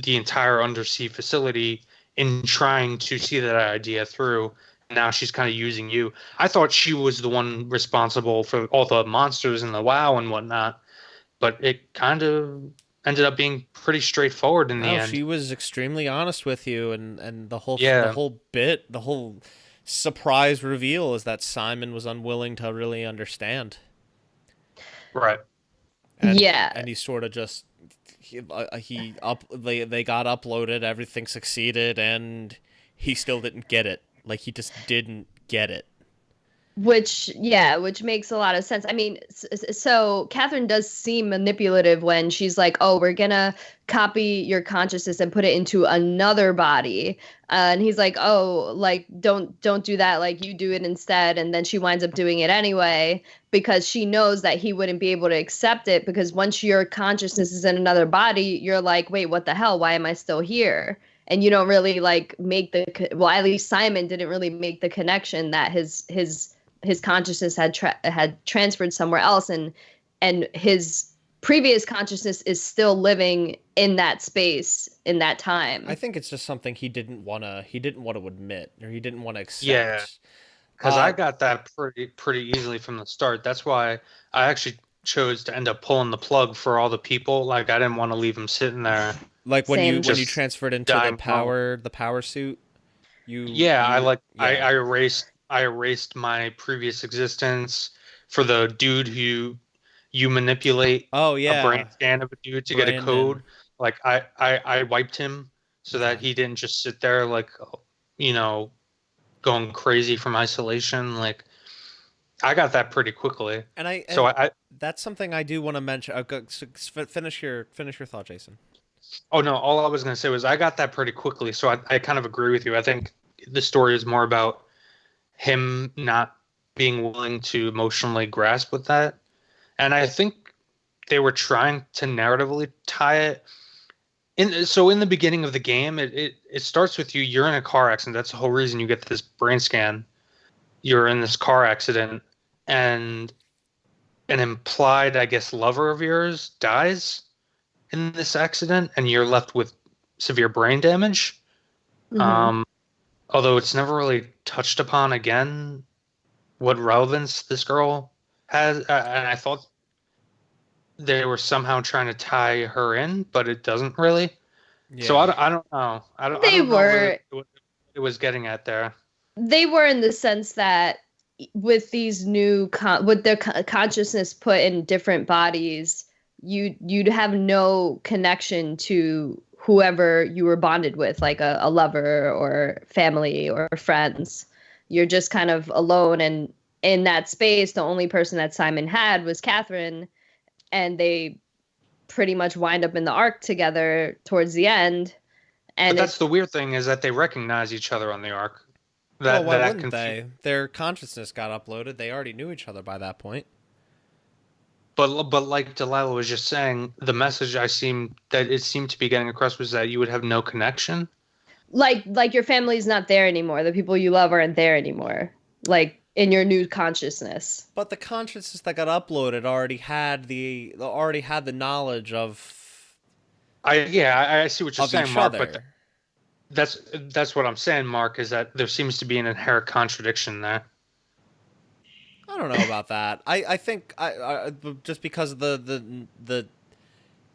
the entire undersea facility in trying to see that idea through. Now she's kind of using you. I thought she was the one responsible for all the monsters in the WoW and whatnot, but it kind of ended up being pretty straightforward in the end. She was extremely honest with you, and the whole surprise reveal is that Simon was unwilling to really understand. Right. And he sort of just they got uploaded, everything succeeded, and he still didn't get it. Like, he just didn't get it. Which makes a lot of sense. I mean, so Catherine does seem manipulative when she's like, "Oh, we're gonna copy your consciousness and put it into another body," and he's like, "Oh, like don't do that. Like you do it instead." And then she winds up doing it anyway because she knows that he wouldn't be able to accept it, because once your consciousness is in another body, you're like, "Wait, what the hell? Why am I still here?" And you don't really like make well, at least Simon didn't really make the connection that his consciousness had transferred somewhere else, and his previous consciousness is still living in that space in that time. I think it's just something he didn't want to admit, or he didn't want to accept. Yeah, because I got that pretty easily from the start. That's why I actually chose to end up pulling the plug for all the people. Like, I didn't want to leave them sitting there. Like when Same. you transferred into the power suit. I erased my previous existence for the dude who you manipulate. Oh yeah, a brain scan of a dude to get a code. Like I wiped him so that he didn't just sit there like, you know, going crazy from isolation. Like, I got that pretty quickly. And that's something I do want to mention. Finish your thought, Jason. Oh no, all I was gonna say was I got that pretty quickly. So I kind of agree with you. I think the story is more about him not being willing to emotionally grasp with that. And I think they were trying to narratively tie it. So in the beginning of the game, it starts with you're in a car accident. That's the whole reason you get this brain scan. You're in this car accident, and an implied, I guess, lover of yours dies in this accident, and you're left with severe brain damage. Mm-hmm. Although it's never really touched upon again what relevance this girl has. And I thought they were somehow trying to tie her in, but it doesn't really. Yeah. So I don't know. I don't know what it was getting at there. They were, in the sense that with these new with their consciousness put in different bodies, you'd have no connection to whoever you were bonded with, like a lover or family or friends. You're just kind of alone, and in that space, the only person that Simon had was Catherine, and they pretty much wind up in the Ark together towards the end. And but that's the weird thing, is that they recognize each other on the Ark. Why wouldn't they? Their consciousness got uploaded. They already knew each other by that point. But like Delaila was just saying, the message it seemed to be getting across was that you would have no connection. Like your family's not there anymore. The people you love aren't there anymore. Like in your new consciousness. But the consciousness that got uploaded already had the knowledge of. I see what you're saying, Mark. But that's what I'm saying, Mark. Is that there seems to be an inherent contradiction there. I don't know about that. I think I just because of the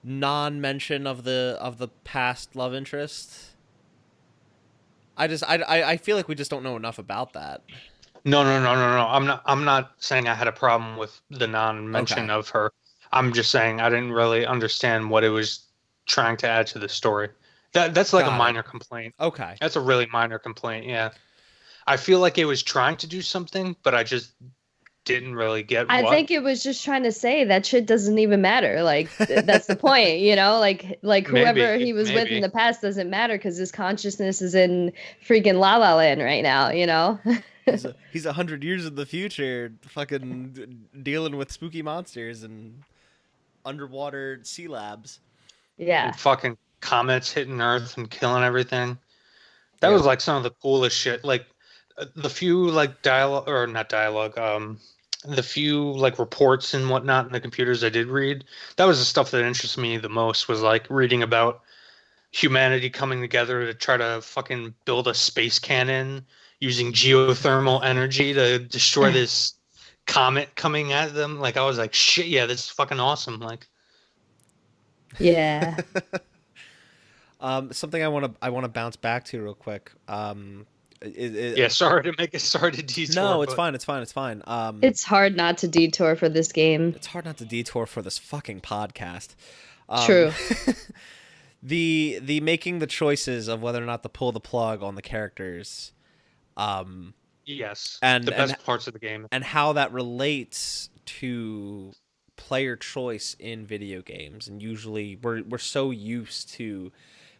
non-mention of the past love interest. I feel like we just don't know enough about that. No. I'm not saying I had a problem with the non-mention of her. I'm just saying I didn't really understand what it was trying to add to the story. That's like a minor complaint. Okay. That's a really minor complaint, yeah. I feel like it was trying to do something, but I just didn't really get I think it was just trying to say that shit doesn't even matter. Like, that's the point, you know? Like whoever he was with in the past doesn't matter because his consciousness is in freaking La La Land right now, you know? He's 100 years in the future, fucking dealing with spooky monsters and underwater sea labs. Yeah. And fucking comets hitting Earth and killing everything. That was like some of the coolest shit. Like the few like the few like reports and whatnot in the computers I did read, that was the stuff that interested me the most, was like reading about humanity coming together to try to fucking build a space cannon using geothermal energy to destroy this comet coming at them. Like, I was like, shit, yeah, this is fucking awesome. Like, yeah. Something I want to bounce back to real quick. Sorry to detour. No, it's fine. It's fine. It's hard not to detour for this game. It's hard not to detour for this fucking podcast. True. The making the choices of whether or not to pull the plug on the characters, Yes, and the best parts of the game. and how that relates to player choice in video games. And usually we're so used to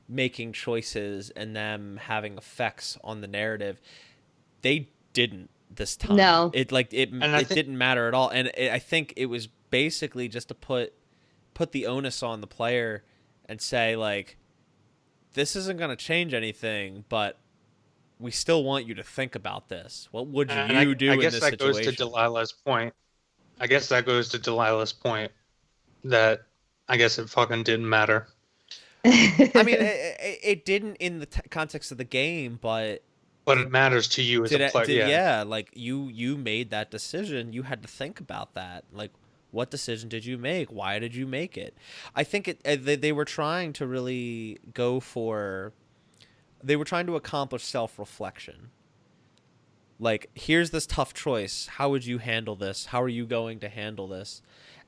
making choices and them having effects on the narrative. They didn't this time. No. It didn't matter at all. And I think it was basically just to put the onus on the player and say, like, this isn't going to change anything, but we still want you to think about this. What would you do in this situation? I guess that goes to Delilah's point. That I guess it fucking didn't matter. I mean, it didn't in the context of the game, but it matters to you as a player. Yeah, like you made that decision. You had to think about that. Like, what decision did you make? Why did you make it? I think they were trying to really go for. They were trying to accomplish self-reflection. Like, here's this tough choice. How would you handle this? How are you going to handle this?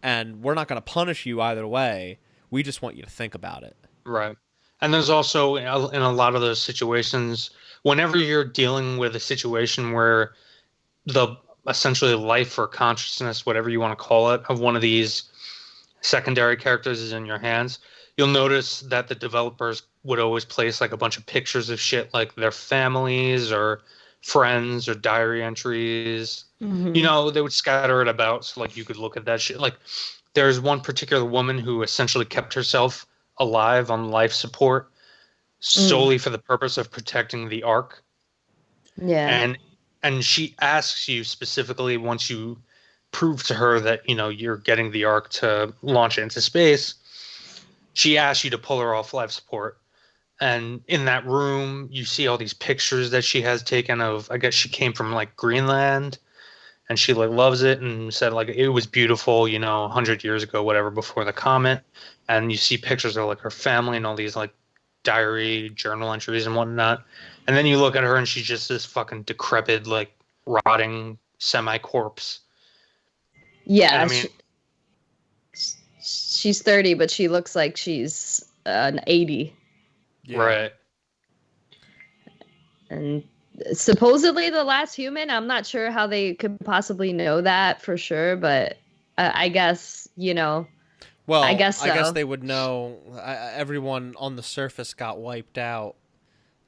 And we're not going to punish you either way. We just want you to think about it. Right. And there's also, in a lot of those situations, whenever you're dealing with a situation where the essentially life or consciousness, whatever you want to call it, of one of these secondary characters is in your hands, you'll notice that the developers would always place like a bunch of pictures of shit, like their families or friends or diary entries. Mm-hmm. You know, they would scatter it about so like you could look at that shit. Like, there's one particular woman who essentially kept herself alive on life support solely for the purpose of protecting the Ark. Yeah. And she asks you specifically, once you prove to her that, you know, you're getting the Ark to launch it into space, she asks you to pull her off life support. And in that room, you see all these pictures that she has taken of, I guess she came from like Greenland, and she like loves it and said like it was beautiful, you know, 100 years ago, whatever, before the comet. And you see pictures of like her family and all these like diary journal entries and whatnot. And then you look at her and she's just this fucking decrepit, like rotting semi-corpse. Yeah. And I mean, she's 30, but she looks like she's an 80. Yeah. Right. And supposedly the last human. I'm not sure how they could possibly know that for sure, but I guess, you know. Well, I guess so. they would know. Everyone on the surface got wiped out.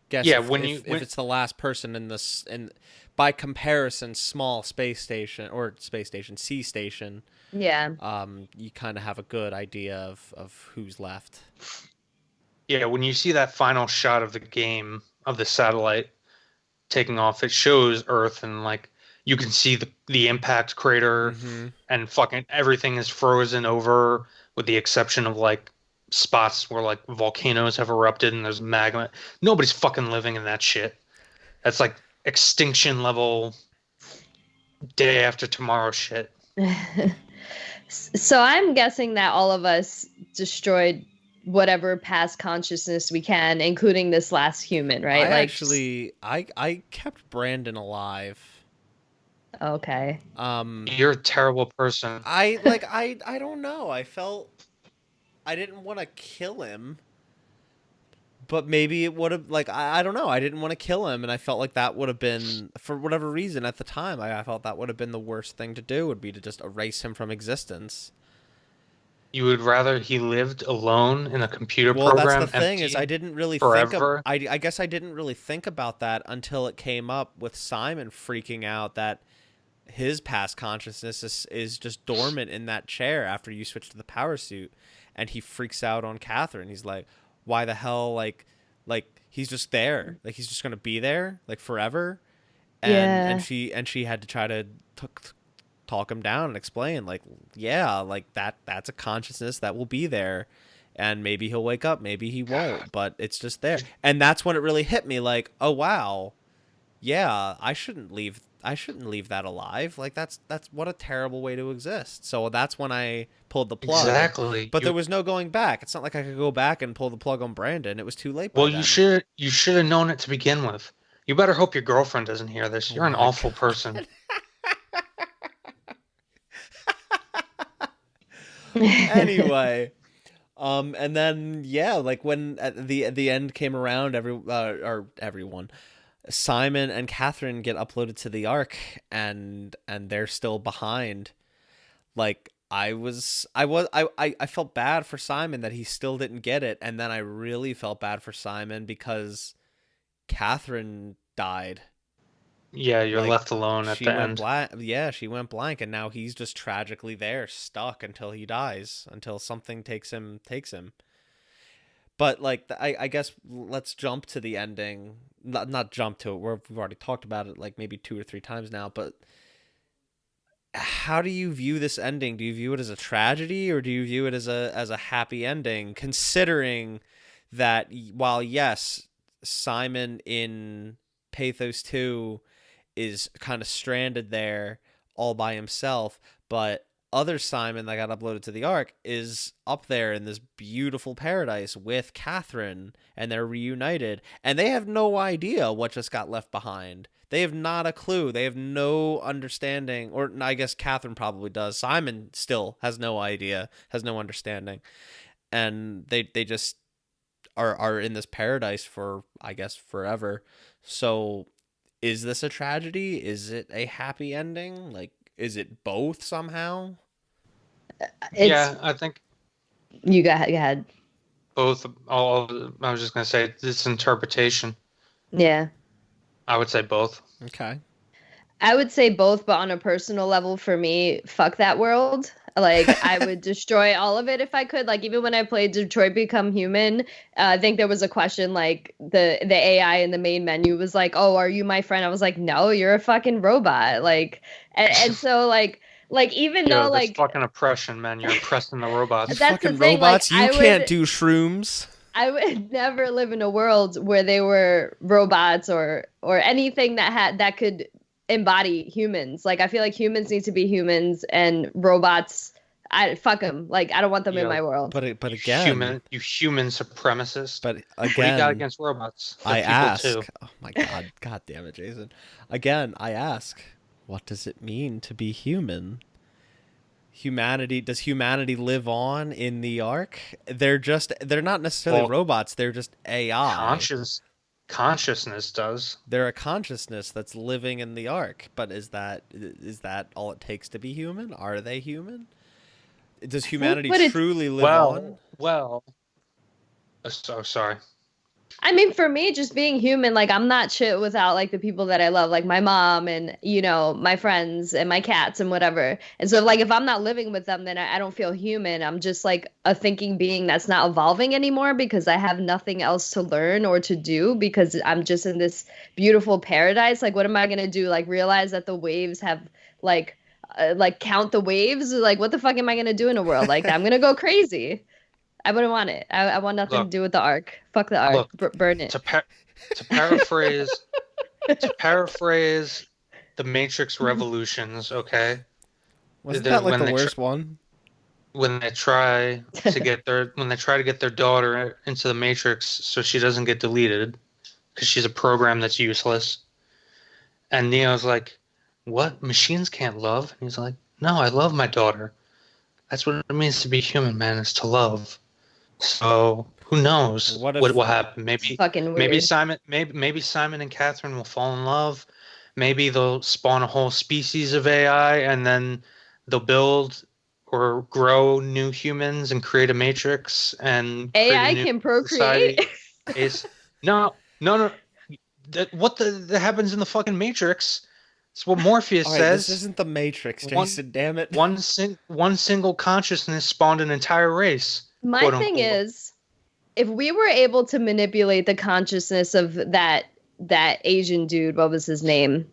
Guess Yeah, if it's the last person in this, and by comparison, small space station sea station. Yeah. You kind of have a good idea of who's left. Yeah, when you see that final shot of the game of the satellite taking off, it shows Earth, and like you can see the impact crater, and fucking everything is frozen over, with the exception of like spots where like volcanoes have erupted and there's magma. Nobody's fucking living in that shit. That's like extinction level day after tomorrow shit. So I'm guessing that all of us destroyed whatever past consciousness we can, including this last human, right? I kept Brandon alive. Okay. You're a terrible person. I don't know. I felt I didn't want to kill him, but maybe it would have, like, I don't know. I didn't want to kill him, and I felt like that would have been, for whatever reason at the time, I felt that would have been the worst thing to do, would be to just erase him from existence. You would rather he lived alone in a computer program? Well, that's the thing, is I didn't really forever? I guess I didn't really think about that until it came up with Simon freaking out that his past consciousness is just dormant in that chair after you switch to the power suit, and he freaks out on Catherine. He's like, why the hell, like he's just there, like he's just gonna be there like forever, and she had to try to talk him down and explain, like, yeah, like that's a consciousness that will be there, and maybe he'll wake up, maybe he won't, but it's just there. And that's when it really hit me, like, oh wow, yeah, I shouldn't leave that alive. Like, that's what a terrible way to exist. So that's when I pulled the plug. Exactly. But there was no going back. It's not like I could go back and pull the plug on Brandon. It was too late. Well, you should have known it to begin with. You better hope your girlfriend doesn't hear this. You're an awful person. Anyway, And then yeah, like when at the end came around, everyone, Simon and Catherine get uploaded to the Ark, and they're still behind. Like I felt bad for Simon that he still didn't get it, and then I really felt bad for Simon because Catherine died. Yeah, you're Like left alone at she the went end. blank. Yeah, she went blank, and now he's just tragically there, stuck until he dies, until something takes him. But like, I guess let's jump to the ending. Not jump to it. We've already talked about it like maybe 2 or 3 times now. But how do you view this ending? Do you view it as a tragedy, or do you view it as a happy ending? Considering that while yes, Simon in Pathos 2 is kind of stranded there all by himself, but other Simon that got uploaded to the Ark is up there in this beautiful paradise with Catherine, and they're reunited, and they have no idea what just got left behind. They have not a clue. They have no understanding, or I guess Catherine probably does. Simon still has no idea, has no understanding, and they just are in this paradise for, I guess, forever. So is this a tragedy? Is it a happy ending? Like, is it both somehow? It's Yeah, I think you go ahead. both. I was just gonna say this interpretation. Yeah. I would say both. Okay. I would say both, but on a personal level, for me, fuck that world. Like, I would destroy all of it if I could. Like, even when I played Detroit Become Human, I think there was a question like the AI in the main menu was like, "Oh, are you my friend?" I was like, "No, you're a fucking robot." Like, and so like even Yo, though this like fucking oppression, man. You're oppressing the You robots. that's the fucking thing. Like, robots, you can't do shrooms. I would never live in a world where they were robots or anything that could embody humans. Like I feel like humans need to be humans and robots I fuck them. Like I don't want them in Yo, my world. But again, you human supremacist. but What do you got again, against robots? They're I people too. ask, oh my god, god damn it, Jason. Again, I ask, what does it mean to be human? Does humanity live on in the Ark? They're not necessarily Well, robots, they're just AI. consciousness does. They're a consciousness that's living in the Ark. But is that all it takes to be human? Are they human? Does I think humanity what it's truly live on? Well. So sorry. I mean, for me, just being human, like I'm not shit without like the people that I love, like my mom and my friends and my cats and whatever. And so, like, if I'm not living with them, then I don't feel human. I'm just like a thinking being that's not evolving anymore because I have nothing else to learn or to do because I'm just in this beautiful paradise. Like, what am I gonna do? Like, realize that the waves have like count the waves? Like, what the fuck am I gonna do in a world like that? I'm gonna go crazy. I wouldn't want it. I want nothing to Look, do with the Ark. Fuck the Ark. look. Burn it. To paraphrase, to paraphrase, the Matrix Revolutions. Okay, Wasn't that like when the worst one? when they try to get their daughter into the Matrix so she doesn't get deleted because she's a program that's useless. And Neo's like, "What? Machines can't love?" And he's like, "No, I love my daughter. That's what it means to be human, man. Is to love." So who knows What what if will happen? It's fucking weird. Maybe Simon and Catherine will fall in love. Maybe they'll spawn a whole species of AI, and then they'll build or grow new humans and create a matrix and create a AI new can procreate. society. Is no. That happens in the fucking Matrix? It's what Morpheus All right, this says. isn't the Matrix, Jason. Damn it. One single consciousness spawned an entire race. My Quote thing unquote. is, if we were able to manipulate the consciousness of that Asian dude, what was his name?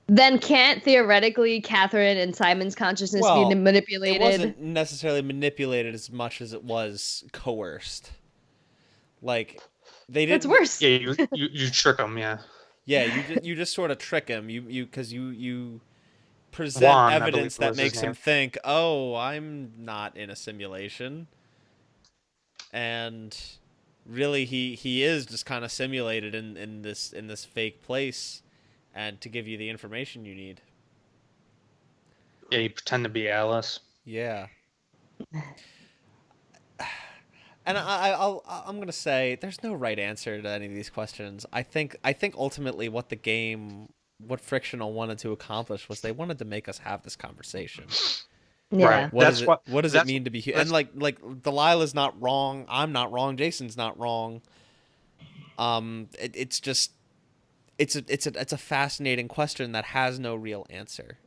Then can't theoretically Catherine and Simon's consciousness be Well, manipulated? it wasn't necessarily manipulated as much as it was coerced. Like they didn't. That's worse. Yeah, you trick them. Yeah. Yeah, you just sort of trick him. You present Juan, I evidence believe that was his makes him name. think, "Oh, I'm not in a simulation," and really he is just kind of simulated in this fake place, and to give you the information you need. Yeah, you pretend to be Alice. Yeah. And I'm gonna say there's no right answer to any of these questions. I think ultimately what Frictional wanted to accomplish was they wanted to make us have this conversation. Right. Yeah. What does it mean to be human? And like Delilah's not wrong. I'm not wrong. Jason's not wrong. It's just it's a fascinating question that has no real answer.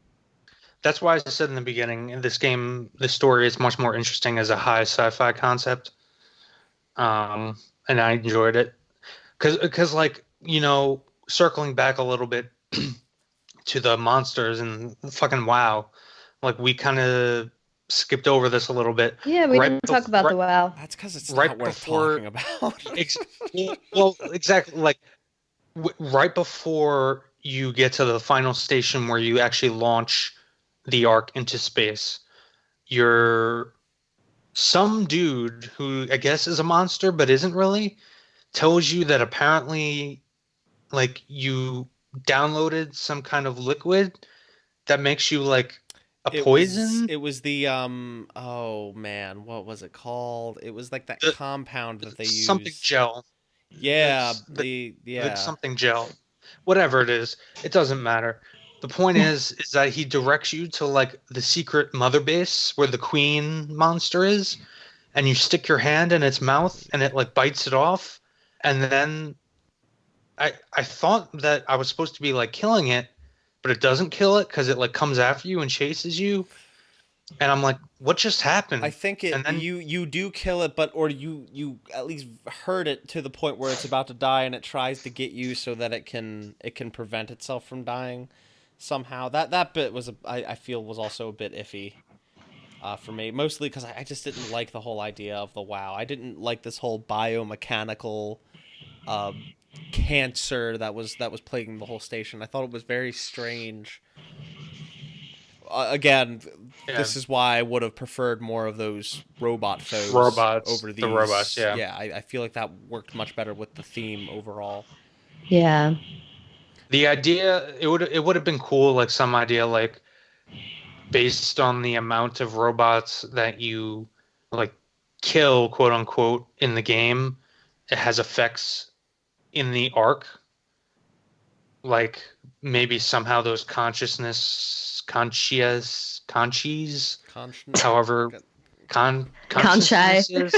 That's why I said in the beginning, in this game, the story is much more interesting as a high sci-fi concept. And I enjoyed it because like, you know, circling back a little bit to the monsters and fucking WoW, like we kind of skipped over this a little bit. Yeah, we didn't talk about the WoW. That's because it's right not worth before- talking about. well, exactly. Like right before you get to the final station where you actually launch the Ark into space, you're some dude who I guess is a monster but isn't really, tells you that apparently like you downloaded some kind of liquid that makes you like a poison. It was the oh man, what was it called? It was like that compound that they use. Something gel. Yeah, the something gel. Whatever it is, it doesn't matter. The point is that he directs you to like the secret mother base where the queen monster is, and you stick your hand in its mouth and it like bites it off, and then I thought that I was supposed to be like killing it, but it doesn't kill it because it like comes after you and chases you, and I'm like, what just happened? I think you do kill it, but or you at least hurt it to the point where it's about to die and it tries to get you so that it can prevent itself from dying somehow. That bit was I feel was also a bit iffy. For me, mostly because I just didn't like the whole idea of the WoW. I didn't like this whole biomechanical cancer that was plaguing the whole station. I thought it was very strange. Again, this is why I would have preferred more of those robot foes over these. The robots, yeah. Yeah, I feel like that worked much better with the theme overall. Yeah. The idea, it would have been cool, like some idea like based on the amount of robots that you like kill, quote unquote, in the game, it has effects in the Ark. Like maybe somehow those consciences, however, consciousnesses,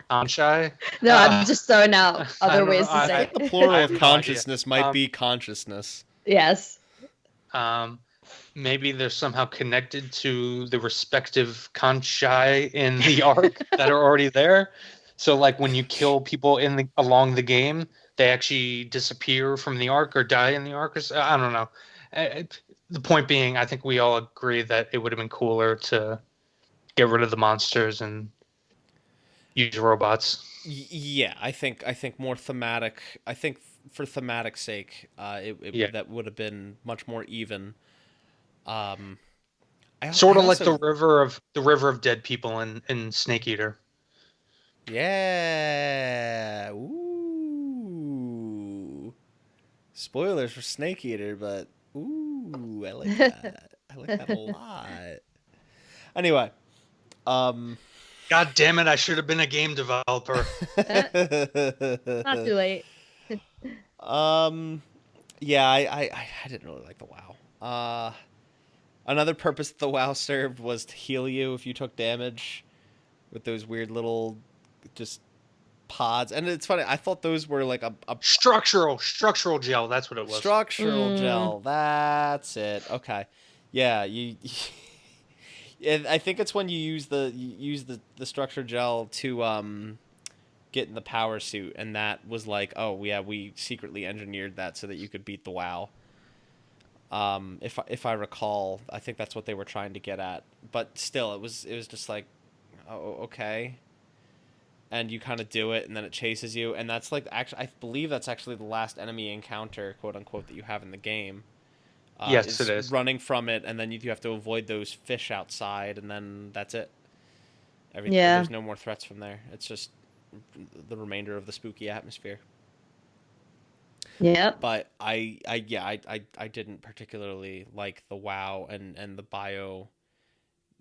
consci. No, I'm just throwing out other ways to say it. The plural of consciousness might be consciousness. Yes. Maybe they're somehow connected to the respective consci in the Ark that are already there. So, like when you kill people along the game, they actually disappear from the Ark or die in the Ark. I don't know. The point being, I think we all agree that it would have been cooler to get rid of the monsters and use robots. Yeah, I think more thematic. I think for thematic sake, that would have been much more even. Sort of like the river of dead people in Snake Eater. Yeah. Ooh. Spoilers for Snake Eater, but ooh, I like that. I like that a lot. Anyway, God damn it! I should have been a game developer. Not too late. Yeah, I didn't really like the WoW. Another purpose the WoW served was to heal you if you took damage with those weird little just pods. And it's funny, I thought those were like a structural gel. That's what it was. Structural gel. That's it. Okay. Yeah, you. I think it's when you use the structure gel to get in the power suit, and that was like, oh yeah, we secretly engineered that so that you could beat the WoW. If I recall, I think that's what they were trying to get at. But still, it was just like, oh, okay. And you kind of do it, and then it chases you, and that's like I believe that's actually the last enemy encounter, quote unquote, that you have in the game. Yes, it is. Running from it, and then you have to avoid those fish outside, and then that's it. There's no more threats from there. It's just the remainder of the spooky atmosphere. Yep. But I didn't particularly like the WoW and the bio,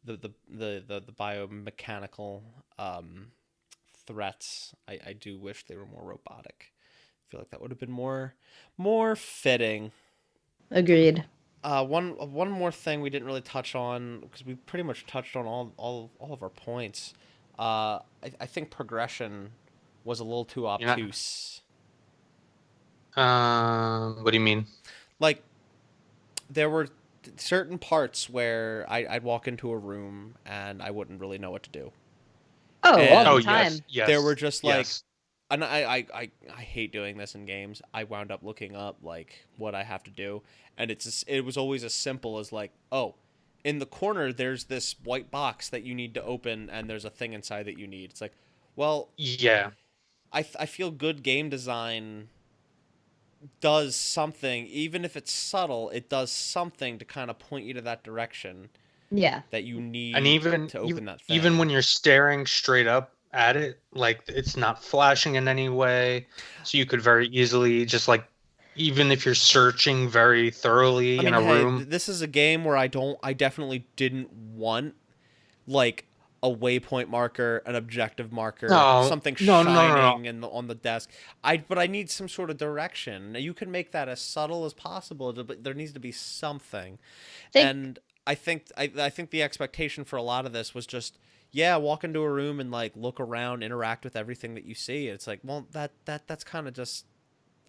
the biomechanical threats, I do wish they were more robotic. I feel like that would have been more fitting. Agreed. One more thing we didn't really touch on, because we pretty much touched on all of our points. I think progression was a little too You're not. obtuse. What do you mean? Like, there were certain parts where I'd walk into a room and I wouldn't really know what to do. Oh, And all Oh the time. yes. there were just like, Yes. and I hate doing this in games. I wound up looking up like what I have to do, and it was always as simple as like, oh, in the corner there's this white box that you need to open, and there's a thing inside that you need. It's like, well, Yeah. I feel good game design does something, even if it's subtle. It does something to kind of point you to that direction Yeah. that you need And even to open that thing. even when you're staring straight up at it, like it's not flashing in any way, so you could very easily just like, even if you're searching very thoroughly I in mean, a hey, room. this is a game where I definitely didn't want like a waypoint marker, an objective marker, No, something no, no, no, no. shining on the desk. But I need some sort of direction. Now, you can make that as subtle as possible, but there needs to be something. And I think the expectation for a lot of this was just, yeah, walk into a room and like look around, interact with everything that you see. It's like, well, that's kind of just,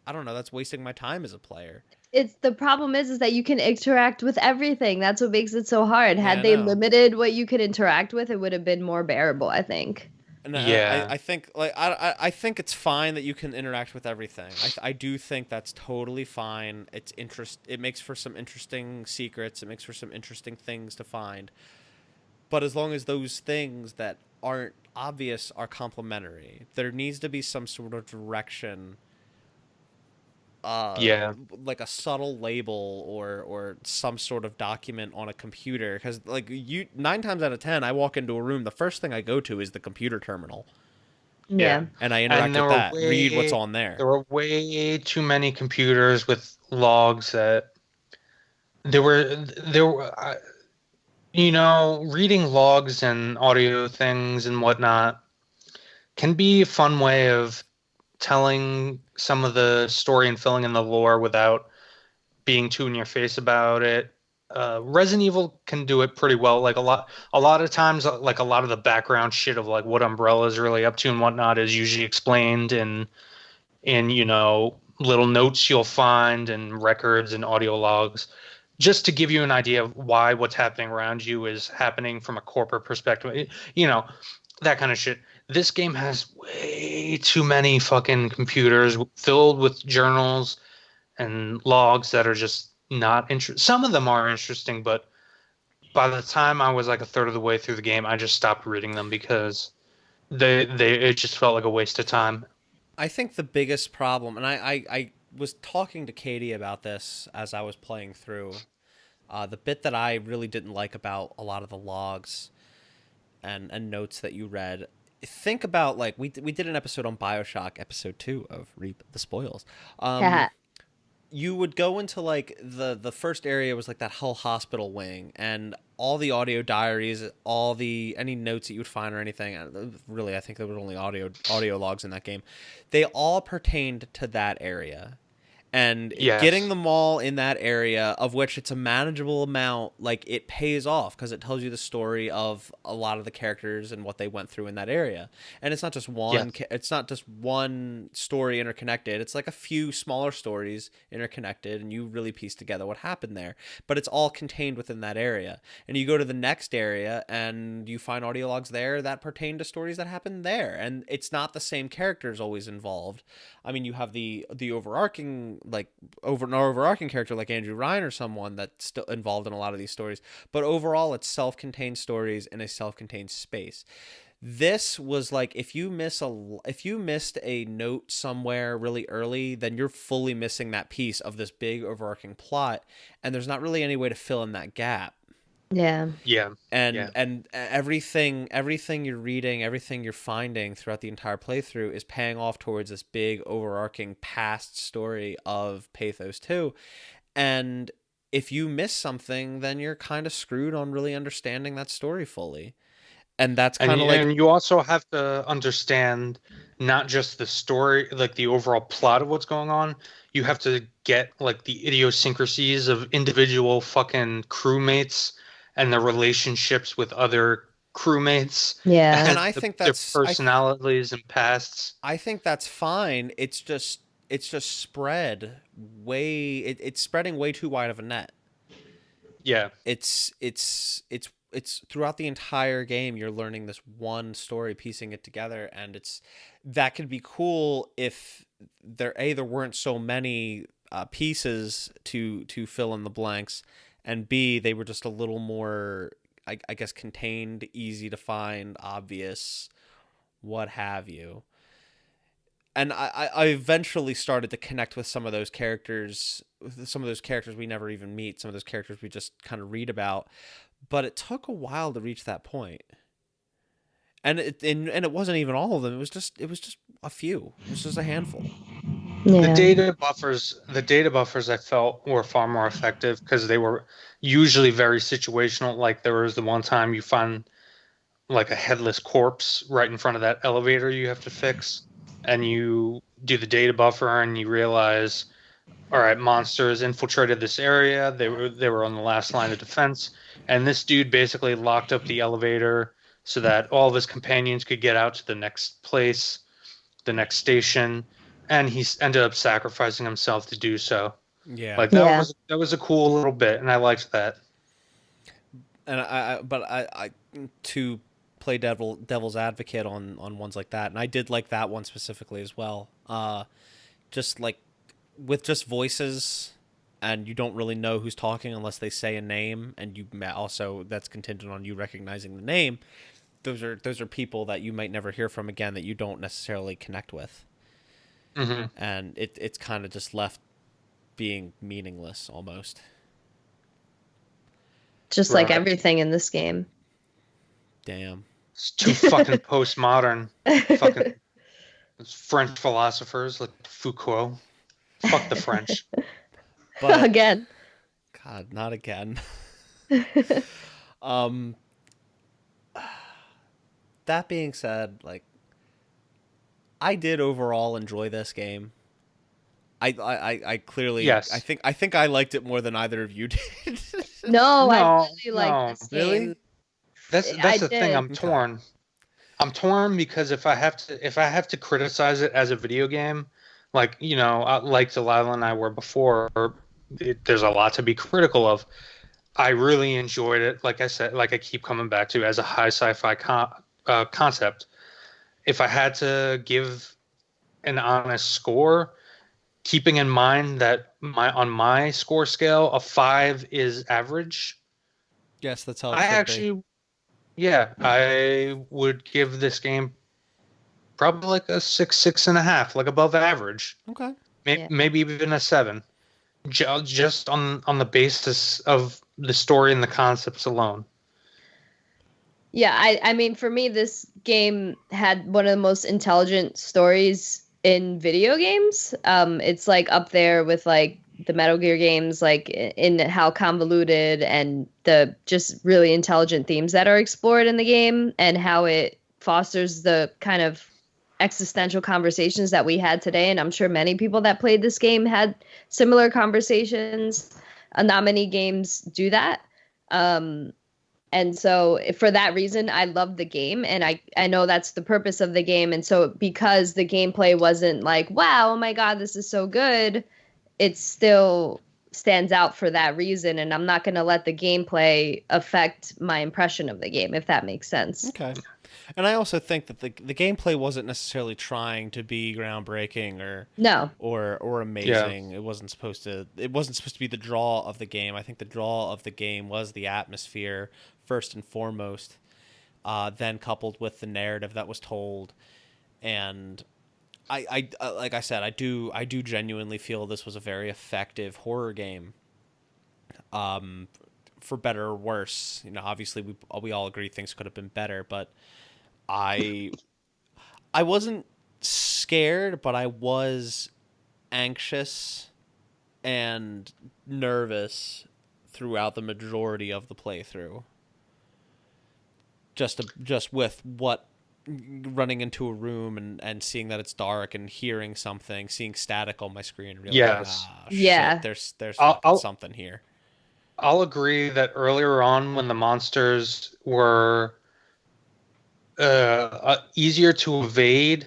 I don't know, that's wasting my time as a player. It's the problem is that you can interact with everything. That's what makes it so hard. Yeah, Had I they know. limited what you could interact with, it would have been more bearable, I think. And Yeah. I think like I think it's fine that you can interact with everything. I do think that's totally fine. It makes for some interesting secrets. It makes for some interesting things to find. But as long as those things that aren't obvious are complementary, there needs to be some sort of direction. Yeah. Like a subtle label or some sort of document on a computer, because like 9 times out of 10 I walk into a room, the first thing I go to is the computer terminal, Yeah. and I And interact with that, read what's on there. there were way too many computers with logs that there were reading logs and audio things and whatnot can be a fun way of telling some of the story and filling in the lore without being too in your face about it. Resident Evil can do it pretty well. Like a lot of times, like a lot of the background shit of like what Umbrella is really up to and whatnot is usually explained in little notes you'll find and records and audio logs, just to give you an idea of why what's happening around you is happening from a corporate perspective. That kind of shit. This game has way too many fucking computers filled with journals and logs that are just not interesting. Some of them are interesting, but by the time I was like a third of the way through the game, I just stopped reading them because it just felt like a waste of time. I think the biggest problem, and I was talking to Katie about this as I was playing through, the bit that I really didn't like about a lot of the logs and notes that you read. Think about, like, we did an episode on BioShock, episode 2 of Reap the Spoils. You would go into like the first area was like that whole hospital wing, and all the audio diaries, any notes that you would find or anything. Really, I think there were only audio logs in that game. They all pertained to that area. And Yes. getting them all in that area, of which it's a manageable amount, like, it pays off because it tells you the story of a lot of the characters and what they went through in that area. And it's not just one. Yes. It's not just one story interconnected. It's like a few smaller stories interconnected, and you really piece together what happened there. But it's all contained within that area. And you go to the next area, and you find audio logs there that pertain to stories that happened there. And it's not the same characters always involved. I mean, you have the overarching, like, an overarching character like Andrew Ryan or someone that's still involved in a lot of these stories, but overall it's self-contained stories in a self-contained space. This was like, if you missed a note somewhere really early, then you're fully missing that piece of this big overarching plot, and there's not really any way to fill in that gap. Yeah. And everything you're reading, everything you're finding throughout the entire playthrough is paying off towards this big overarching past story of Pathos 2. And if you miss something, then you're kind of screwed on really understanding that story fully. And that's And kind of like, and you also have to understand not just the story, like the overall plot of what's going on. You have to get like the idiosyncrasies of individual fucking crewmates and their relationships with other crewmates Yeah. and and I think their that's personalities and pasts. I think that's fine. It's just spread it's spreading way too wide of a net. Yeah. It's throughout the entire game you're learning this one story, piecing it together, and it's that could be cool if there weren't so many pieces to fill in the blanks, and B, they were just a little more I guess contained, easy to find, obvious, what have you. And I eventually started to connect with some of those characters, we never even meet, some of those characters we just kind of read about, but it took a while to reach that point. And it wasn't even all of them. It was just a few. It was just a handful. Yeah. The data buffers I felt were far more effective because they were usually very situational. Like there was the one time you find like a headless corpse right in front of that elevator you have to fix, and you do the data buffer and you realize, all right, monsters infiltrated this area. They were on the last line of defense, and this dude basically locked up the elevator so that all of his companions could get out to the next place, the next station, and ended up sacrificing himself to do so. Yeah. Like Yeah. that was a cool little bit, and I liked that. And I to play devil's advocate on ones like that, and I did like that one specifically as well. Just like with just voices, and you don't really know who's talking unless they say a name, and you also that's contingent on you recognizing the name. Those are people that you might never hear from again, that you don't necessarily connect with, Hmm. and it's kind of just left being meaningless almost. Just like Right. everything in this game. Damn. It's too fucking postmodern. Fucking French philosophers like Foucault. Fuck the French. But Again. God, not again. um that being said, like, I did overall enjoy this game. I clearly Yes. I think I liked it more than either of you did. No, I No, really like no. this Really? game. That's I the thing. did. I'm Okay. torn. I'm torn because if I have to criticize it as a video game, like like Delilah and I were before, there's a lot to be critical of. I really enjoyed it. Like I said, like I keep coming back to as a high sci-fi concept. If I had to give an honest score, keeping in mind that my score scale, a 5 is average. Yes, that's how it I should be. actually, yeah, I would give this game probably like a 6.5, like above average. Okay. Yeah. Maybe even a 7, just on the basis of the story and the concepts alone. Yeah, I mean, for me, this game had one of the most intelligent stories in video games. It's like up there with like the Metal Gear games, like in how convoluted and the just really intelligent themes that are explored in the game, and how it fosters the kind of existential conversations that we had today. And I'm sure many people that played this game had similar conversations. Not many games do that. Um, and so for that reason, I love the game, and I know that's the purpose of the game. And so because the gameplay wasn't like, wow, oh my God, this is so good, it still stands out for that reason. And I'm not going to let the gameplay affect my impression of the game, if that makes sense. Okay. And I also think that the gameplay wasn't necessarily trying to be groundbreaking No. or Yeah. amazing. It wasn't supposed to be the draw of the game. I think the draw of the game was the atmosphere first and foremost, then coupled with the narrative that was told. And like I said, I do genuinely feel this was a very effective horror game. For better or worse, obviously we all agree things could have been better, but I I wasn't scared, but I was anxious and nervous throughout the majority of the playthrough. just with what running into a room and seeing that it's dark and hearing something, seeing static on my screen, and realizing, Yes. Yeah. shit, there's I'll, fucking I'll something here. I'll agree that earlier on when the monsters were easier to evade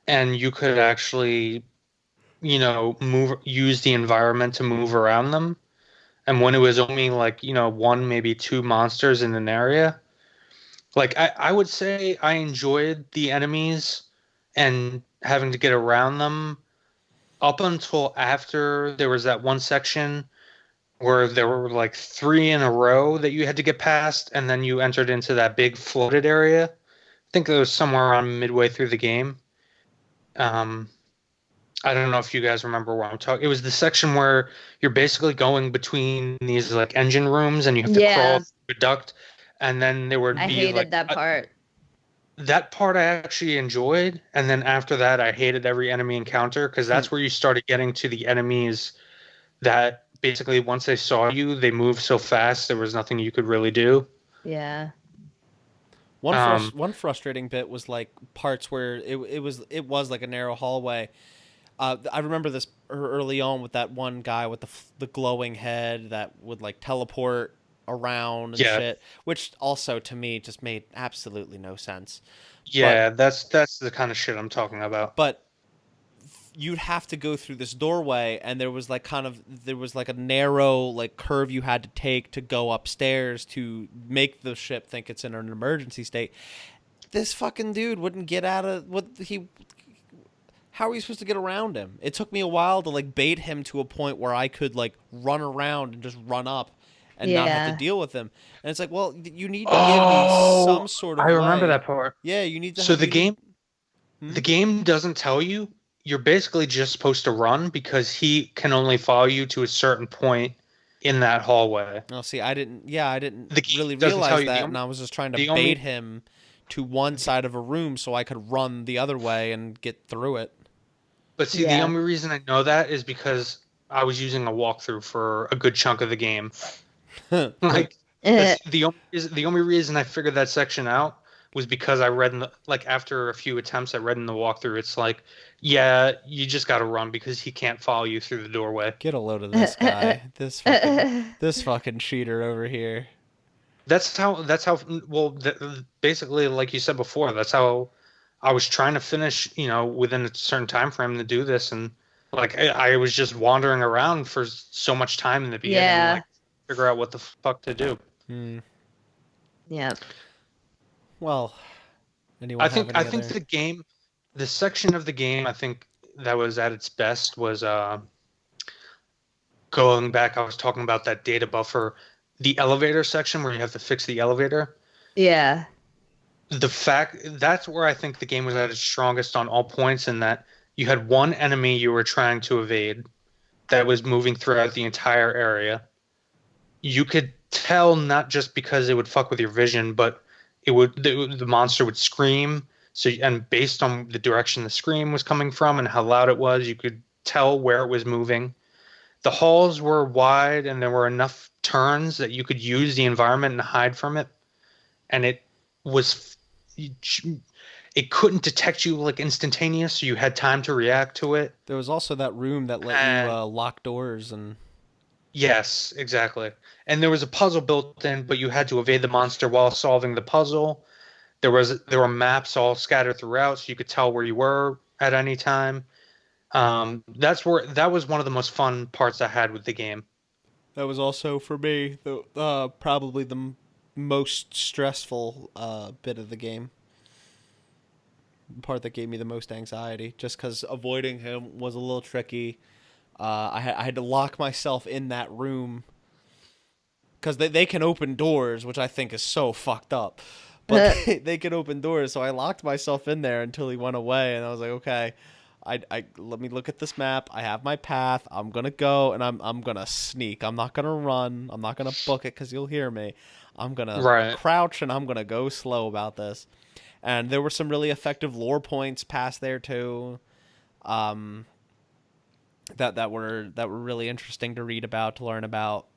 and you could actually, use the environment to move around them. And when it was only like, one, maybe two monsters in an area, like I would say I enjoyed the enemies and having to get around them up until after there was that one section where there were like three in a row that you had to get past, and then you entered into that big flooded area. I think it was somewhere around midway through the game. Um, I don't know if you guys remember where I'm talking. It was the section where you're basically going between these like engine rooms, and you have to crawl Yeah. through a duct, and then there would I be hated like that part. that part I actually enjoyed, and then after that, I hated every enemy encounter because that's where you started getting to the enemies that basically once they saw you, they moved so fast there was nothing you could really do. Yeah. One frustrating bit was like parts where it was like a narrow hallway. I remember this early on with that one guy with the glowing head that would like teleport around and Yeah, shit, which also to me just made absolutely no sense. But yeah, that's the kind of shit I'm talking about. but you'd have to go through this doorway, and there was like a narrow like curve you had to take to go upstairs to make the ship think it's in an emergency state. This fucking dude wouldn't get out of what he. How are you supposed to get around him? It took me a while to like bait him to a point where I could like run around and just run up and not have to Yeah. deal with him. And it's like, well, you need to give me Oh, some sort I of remember way. that part. Yeah, you need to. So You need. the game doesn't tell you. You're basically just supposed to run because he can only follow you to a certain point in that hallway. Oh, see, I didn't. Yeah, I didn't The game really doesn't tell realize you that, and I was just trying to the bait only him to one side of a room so I could run the other way and get through it. But see, the Yeah. only reason I know that is because I was using a walkthrough for a good chunk of the game. Like the only reason I figured that section out was because I read in the, like after a few attempts I read in the walkthrough. It's like, yeah, you just got to run because he can't follow you through the doorway. Get a load of this guy. This fucking cheater over here. That's how. Well, basically, like you said before, that's how I was trying to finish. Within a certain time frame to do this, and like I was just wandering around for so much time in the beginning, Yeah. like figure out what the fuck to do. Yeah. Well, anyone I have think any I think other? the section of the game I think that was at its best was going back. I was talking about that data buffer, the elevator section where you have to fix the elevator. Yeah. The fact that's where I think the game was at its strongest on all points, in that you had one enemy you were trying to evade that was moving throughout the entire area. You could tell not just because it would fuck with your vision, but the monster would scream. So, and based on the direction the scream was coming from and how loud it was, you could tell where it was moving. The halls were wide and there were enough turns that you could use the environment and hide from it. And was it couldn't detect you like instantaneous, so you had time to react to it. There was also that room that let you lock doors and. Yes, exactly. And there was a puzzle built in, but you had to evade the monster while solving the puzzle. There were maps all scattered throughout, so you could tell where you were at any time. That was one of the most fun parts I had with the game. That was also for me the probably the most stressful bit of the game. The part that gave me the most anxiety, just because avoiding him was a little tricky. I had to lock myself in that room because they can open doors, which I think is so fucked up. But they can open doors, so I locked myself in there until he went away, and I was like, okay, I let me look at this map. I have my path. I'm gonna go, and I'm gonna sneak. I'm not gonna run. I'm not gonna book it because you'll hear me. I'm gonna crouch, and I'm gonna go slow about this. And there were some really effective lore points past there too. That were really interesting to read about, to learn about.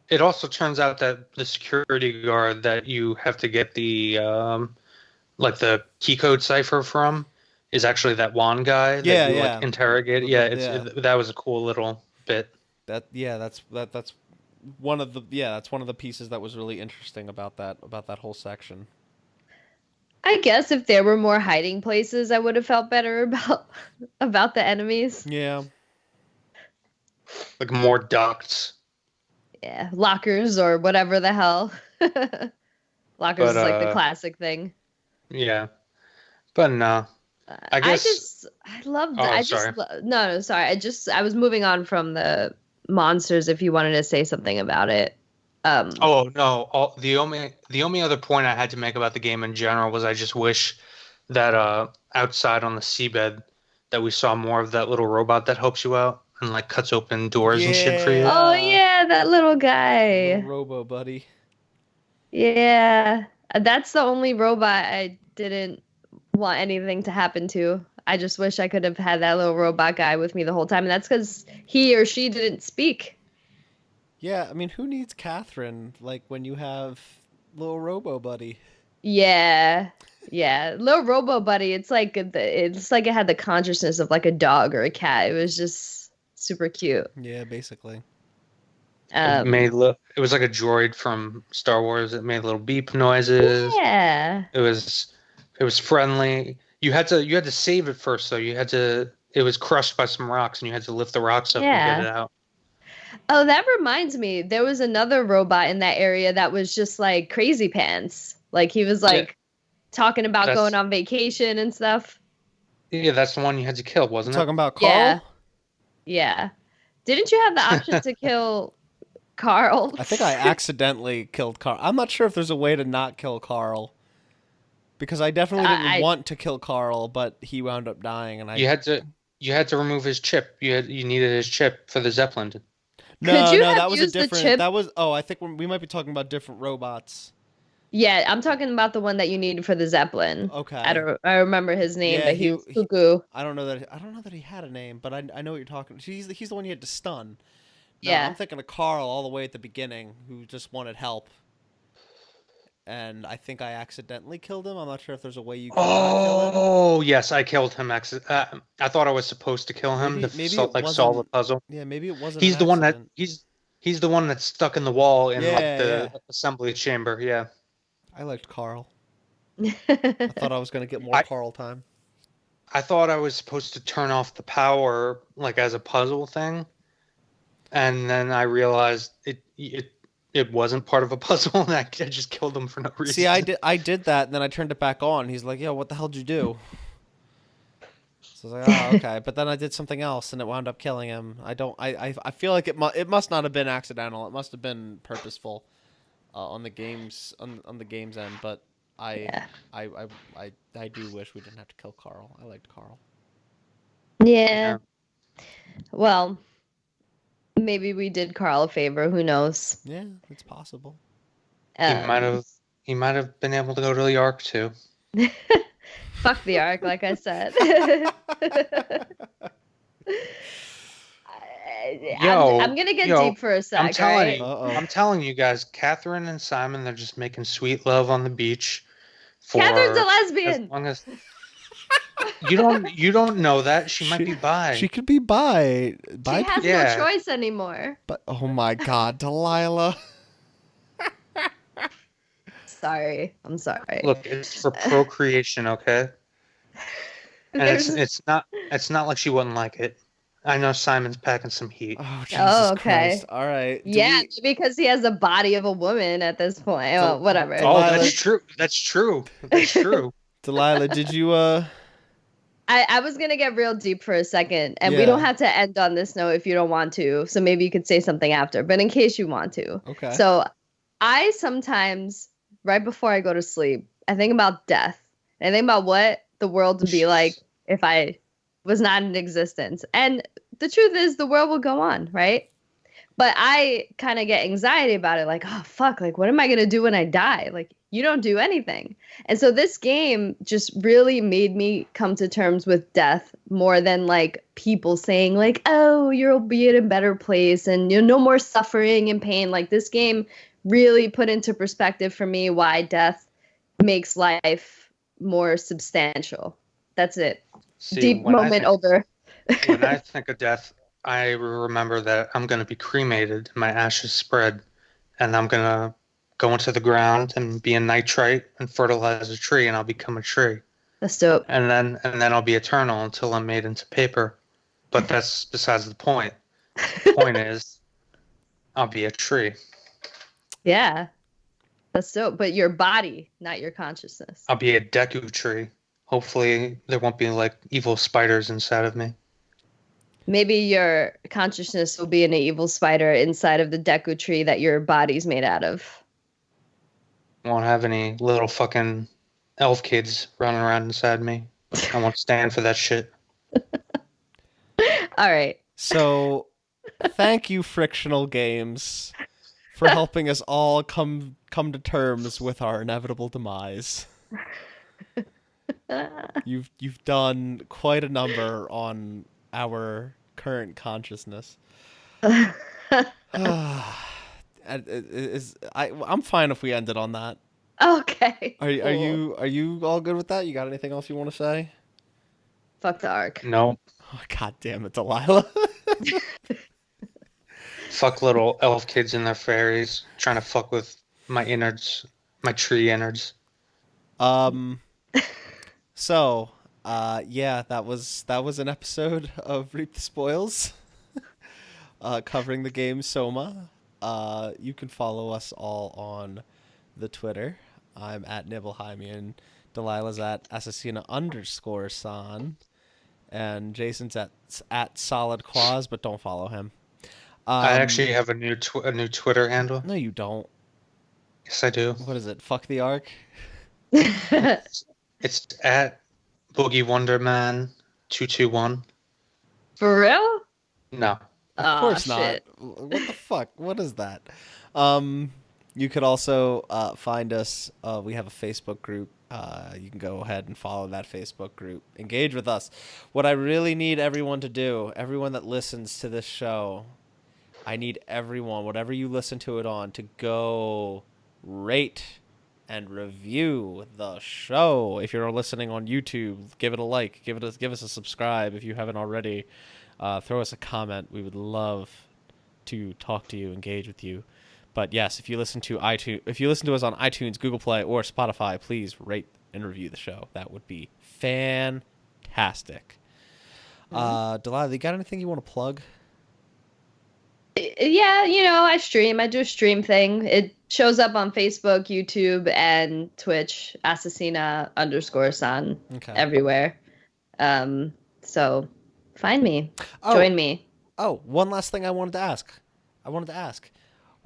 it also turns out that the security guard that you have to get the like the key code cipher from is actually that Juan guy that you like interrogate. That was a cool little bit. That's one of the pieces that was really interesting about that whole section. I guess if there were more hiding places, I would have felt better about the enemies. Yeah. Like more ducts. Yeah, lockers or whatever the hell. Lockers is like the classic thing. Yeah. But no. I guess I love that. Sorry. I was moving on from the monsters if you wanted to say something about it. Oh no! The only other point I had to make about the game in general was I just wish that outside on the seabed that we saw more of that little robot that helps you out and like cuts open doors and shit for you. Oh yeah, that little guy. Little robo buddy. Yeah, that's the only robot I didn't want anything to happen to. I just wish I could have had that little robot guy with me the whole time, and that's because he or she didn't speak. Yeah, I mean, who needs Catherine, like, when you have little Robo Buddy? Yeah. Little Robo Buddy, it's like it had the consciousness of, like, a dog or a cat. It was just super cute. Yeah, basically. It was like a droid from Star Wars. It made little beep noises. Yeah. It was friendly. You had to save it first, though. It was crushed by some rocks, and you had to lift the rocks up and get it out. Oh, that reminds me. There was another robot in that area that was just like Crazy Pants. Like he was like talking about going on vacation and stuff. Yeah, that's the one you had to kill, wasn't it? Talking about Carl? Yeah. Didn't you have the option to kill Carl? I think I accidentally killed Carl. I'm not sure if there's a way to not kill Carl. Because I definitely didn't want to kill Carl, but he wound up dying, and You had to remove his chip. You needed his chip for the Zeppelin. No, that was a different. That was. Oh, I think we might be talking about different robots. Yeah, I'm talking about the one that you needed for the Zeppelin. Okay. I remember his name, but he was cuckoo. I don't know that he had a name, but I know what you're talking. He's the one you had to stun. No, Yeah. I'm thinking of Carl all the way at the beginning, who just wanted help. And I think I accidentally killed him. I'm not sure if there's a way you can kill him. Oh, yes, I killed him. I thought I was supposed to kill him solve the puzzle. Yeah, maybe it wasn't. He's the one that's stuck in the wall in the assembly chamber. Yeah. I liked Carl. I thought I was going to get more Carl time. I thought I was supposed to turn off the power like as a puzzle thing. And then I realized it wasn't part of a puzzle, and I just killed him for no reason. See, I did that, and then I turned it back on. He's like, "Yo, what the hell did you do?" So I was like, "Oh, okay." But then I did something else, and it wound up killing him. I feel like it must not have been accidental. It must have been purposeful on the game's end. But I do wish we didn't have to kill Carl. I liked Carl. Yeah. Well. Maybe we did Carl a favor. Who knows? Yeah, it's possible. He might have been able to go to the Ark too. Fuck the Ark, like I said. I'm gonna get deep for a sec. I'm telling you guys, Catherine and Simon, they're just making sweet love on the beach. Catherine's a lesbian. As long as you don't know that she might be bi. She could be bi. She has no choice anymore. But oh my God, Delaila. I'm sorry. Look, it's for procreation, okay? And it's not like she wouldn't like it. I know Simon's packing some heat. Oh, Jesus Christ. All right. Because he has the body of a woman at this point. Well, whatever. Oh, that's true. That's true. Delaila, did you I was going to get real deep for a second, and we don't have to end on this note if you don't want to, so maybe you could say something after, but in case you want to. Okay. So I sometimes, right before I go to sleep, I think about death. I think about what the world would be like if I was not in existence. And the truth is the world will go on, right? But I kind of get anxiety about it, like, oh, fuck, like, what am I going to do when I die? Like, you don't do anything. And so this game just really made me come to terms with death more than like people saying like, oh, you'll be in a better place and you know, no more suffering and pain. Like this game really put into perspective for me why death makes life more substantial. That's it. See, Deep moment over. When I think of death, I remember that I'm going to be cremated, my ashes spread, and I'm going to go into the ground and be a nitrite and fertilize a tree, and I'll become a tree. That's dope. And then I'll be eternal until I'm made into paper. But that's besides the point. The point is, I'll be a tree. Yeah. That's dope. But your body, not your consciousness. I'll be a Deku tree. Hopefully, there won't be like evil spiders inside of me. Maybe your consciousness will be an evil spider inside of the Deku tree that your body's made out of. Won't have any little fucking elf kids running around inside me. I won't stand for that shit. All right. So, thank you, Frictional Games, for helping us all come to terms with our inevitable demise. You've done quite a number on our current consciousness. I'm fine if we ended on that. Okay. Are you all good with that? You got anything else you want to say? Fuck the arc. No. Oh, God damn it, Delaila. Fuck little elf kids and their fairies trying to fuck with my innards, my tree innards. So, yeah, that was an episode of Reap the Spoils, covering the game Soma. You can follow us all on the Twitter. I'm at Nibelheimi and Delilah's at Assassina_san. And Jason's at Solid Quaz, but don't follow him. I actually have a new Twitter handle. No, you don't. Yes, I do. What is it? Fuck the Ark? It's at Boogie Wonderman 221. For real? No. Of course shit. not. What the fuck? What is that? You could also find us. We have a Facebook group. You can go ahead and follow that Facebook group. Engage with us. What I really need everyone to do, everyone that listens to this show, I need everyone, whatever you listen to it on, to go rate and review the show. If you're listening on YouTube, give it a like, give us a subscribe if you haven't already. Throw us a comment. We would love to talk to you, engage with you. But yes, if you listen to us on iTunes, Google Play, or Spotify, please rate and review the show. That would be fantastic. Delilah, you got anything you want to plug? Yeah, I stream. I do a stream thing. It shows up on Facebook, YouTube, and Twitch. Assassina_san. Okay. Everywhere. So find me. Join me. Oh, one last thing I wanted to ask. What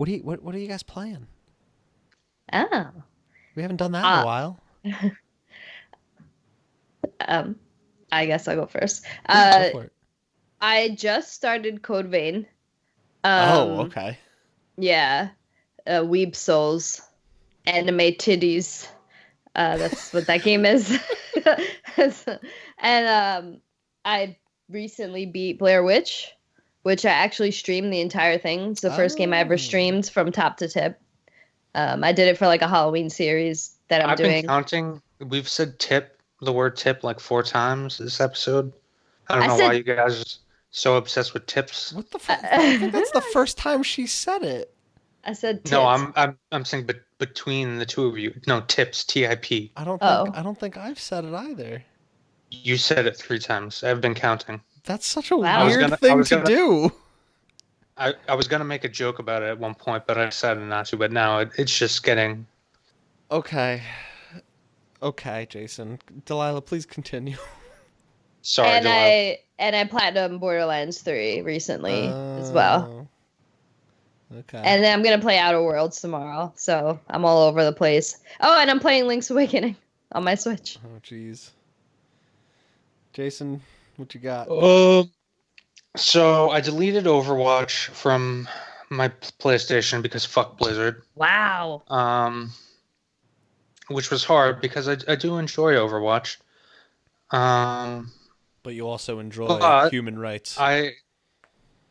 are you guys playing? Oh. We haven't done that in a while. I guess I'll go first. Go for it. I just started Code Vein. Okay. Yeah. Weeb Souls. Anime titties. That's what that game is. And I recently beat Blair Witch, which I actually streamed the entire thing. It's the first game I ever streamed from top to tip. I did it for like a Halloween series that I've doing. Been counting. We've said the word tip like 4 times this episode. I don't know why you guys are so obsessed with tips. What the fuck? I think that's the first time she said it. I said tips. No, I'm saying between the two of you. No, tips, TIP. I don't think I've said it either. You said it 3 times. I've been counting. That's such a weird thing to do. I was gonna make a joke about it at one point, but I decided not to. But now it's just getting. Okay, Jason. Delilah, please continue. Sorry, Delilah. And I platinum Borderlands 3 recently as well. Okay. And then I'm gonna play Outer Worlds tomorrow, so I'm all over the place. Oh, and I'm playing Link's Awakening on my Switch. Oh, jeez. Jason, what you got? So I deleted Overwatch from my PlayStation because fuck Blizzard. Wow. which was hard because I do enjoy Overwatch. But you also enjoy But human rights.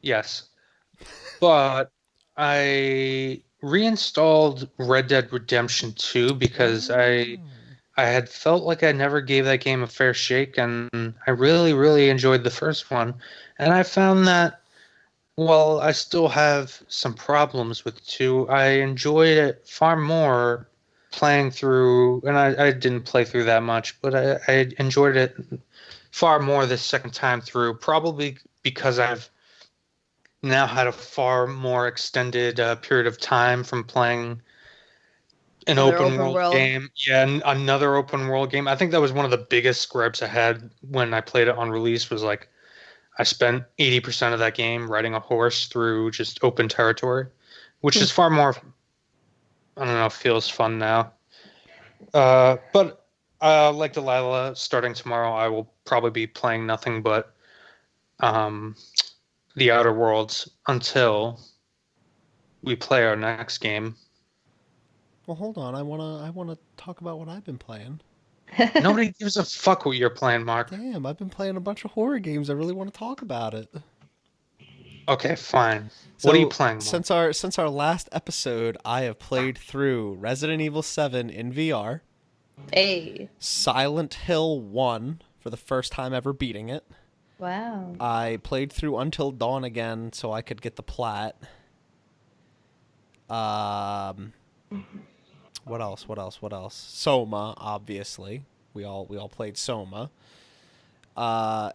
Yes, but I reinstalled Red Dead Redemption 2 because I had felt like I never gave that game a fair shake, and I really, really enjoyed the first one. And I found that while I still have some problems with 2, I enjoyed it far more playing through, and I didn't play through that much, but I enjoyed it far more this second time through, probably because I've now had a far more extended period of time from playing an Another open open world world. game. Yeah, another open world game. I think that was one of the biggest gripes I had when I played it on release was like I spent 80% of that game riding a horse through just open territory, which is far more, I don't know, feels fun now. But like Delilah, starting tomorrow, I will probably be playing nothing but um, the Outer Worlds until we play our next game. Well, hold on. I wanna talk about what I've been playing. Nobody gives a fuck what you're playing, Mark. Damn, I've been playing a bunch of horror games. I really want to talk about it. Okay, fine. So What are you playing, Mark? since our last episode, I have played through Resident Evil 7 in VR, Hey. Silent Hill 1 for the first time ever beating it. Wow. I played through Until Dawn again so I could get the plat. What else? Soma, obviously. We all played Soma. I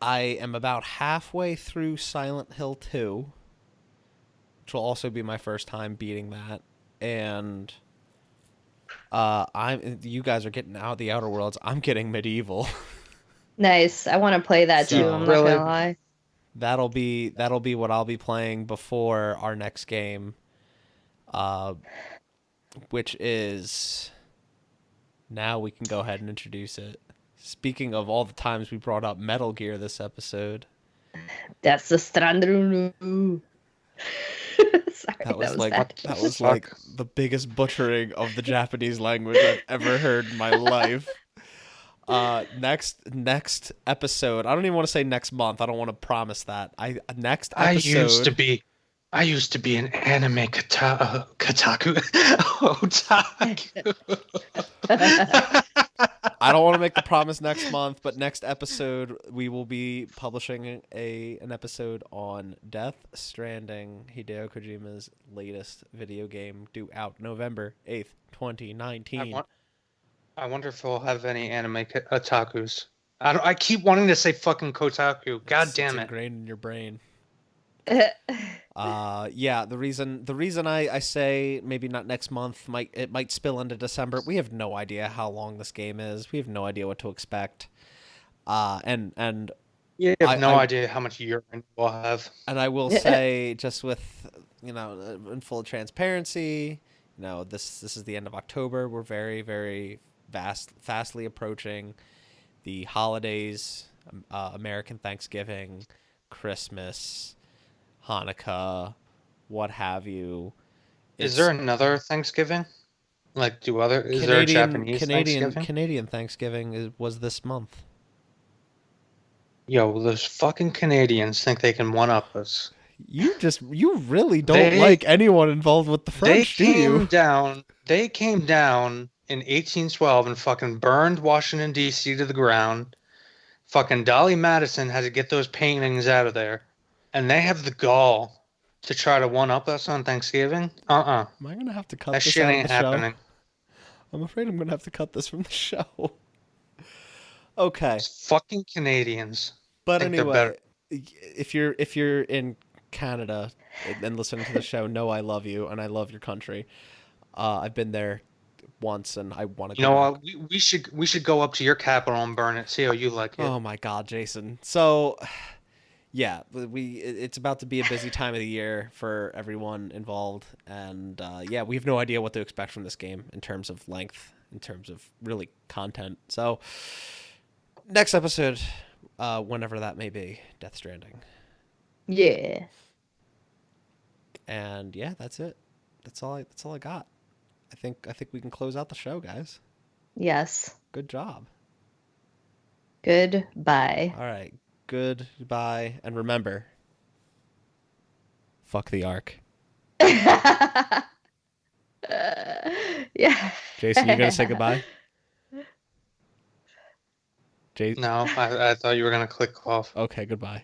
am about halfway through Silent Hill 2, which will also be my first time beating that. And you guys are getting out of the Outer Worlds. I'm getting Medieval. Nice. I want to play that too. So- I'm not Really? gonna lie. That'll be what I'll be playing before our next game, which is, now we can go ahead and introduce it. Speaking of all the times we brought up Metal Gear this episode, That's the Strandrunu. Sorry, that was like bad. that was Fuck. like the biggest butchering of the Japanese language I've ever heard in my life. Next episode. I don't even want to say next month. I don't want to promise that. Next I episode. used to be an anime kotaku otaku. I don't want to make the promise next month, but next episode we will be publishing an episode on Death Stranding, Hideo Kojima's latest video game, due out November 8th, 2019. I wonder if we'll have any anime otakus. I keep wanting to say fucking kotaku. God damn It's it. ingrained in your brain. Yeah, the reason I say maybe not next month, it might spill into December. We have no idea how long this game is. We have no idea what to expect. And You have no idea how much urine we'll have. And I will say, just with, in full transparency, this is the end of October. We're very, very fastly approaching the holidays, American Thanksgiving, Christmas, Hanukkah, what have you. Is there another Thanksgiving? Like, is there a Japanese Thanksgiving? Canadian Thanksgiving was this month. Yo, those fucking Canadians think they can one-up us. You really don't like anyone involved with the French, do you? They came down in 1812 and fucking burned Washington, D.C. to the ground. Fucking Dolly Madison had to get those paintings out of there. And they have the gall to try to one-up us on Thanksgiving? Am I going to have to cut that this shit out of ain't the happening. show? I'm afraid I'm going to have to cut this from the show. Okay. It's fucking Canadians. But think they're anyway, better. if you're in Canada and listening to the show, know I love you and I love your country. I've been there once and I want to go back. You know what? We should go up to your capital and burn it. See how you like it. Oh my God, Jason. So, yeah, it's about to be a busy time of the year for everyone involved, and yeah, we have no idea what to expect from this game in terms of length, in terms of really content. So, next episode, whenever that may be, Death Stranding. Yeah. And yeah, that's it. That's all I got. I think we can close out the show, guys. Yes. Good job. Goodbye. All right. Goodbye. And remember, fuck the Ark. Yeah. Jason, you going to say goodbye? No, I thought you were gonna click off. Okay, goodbye.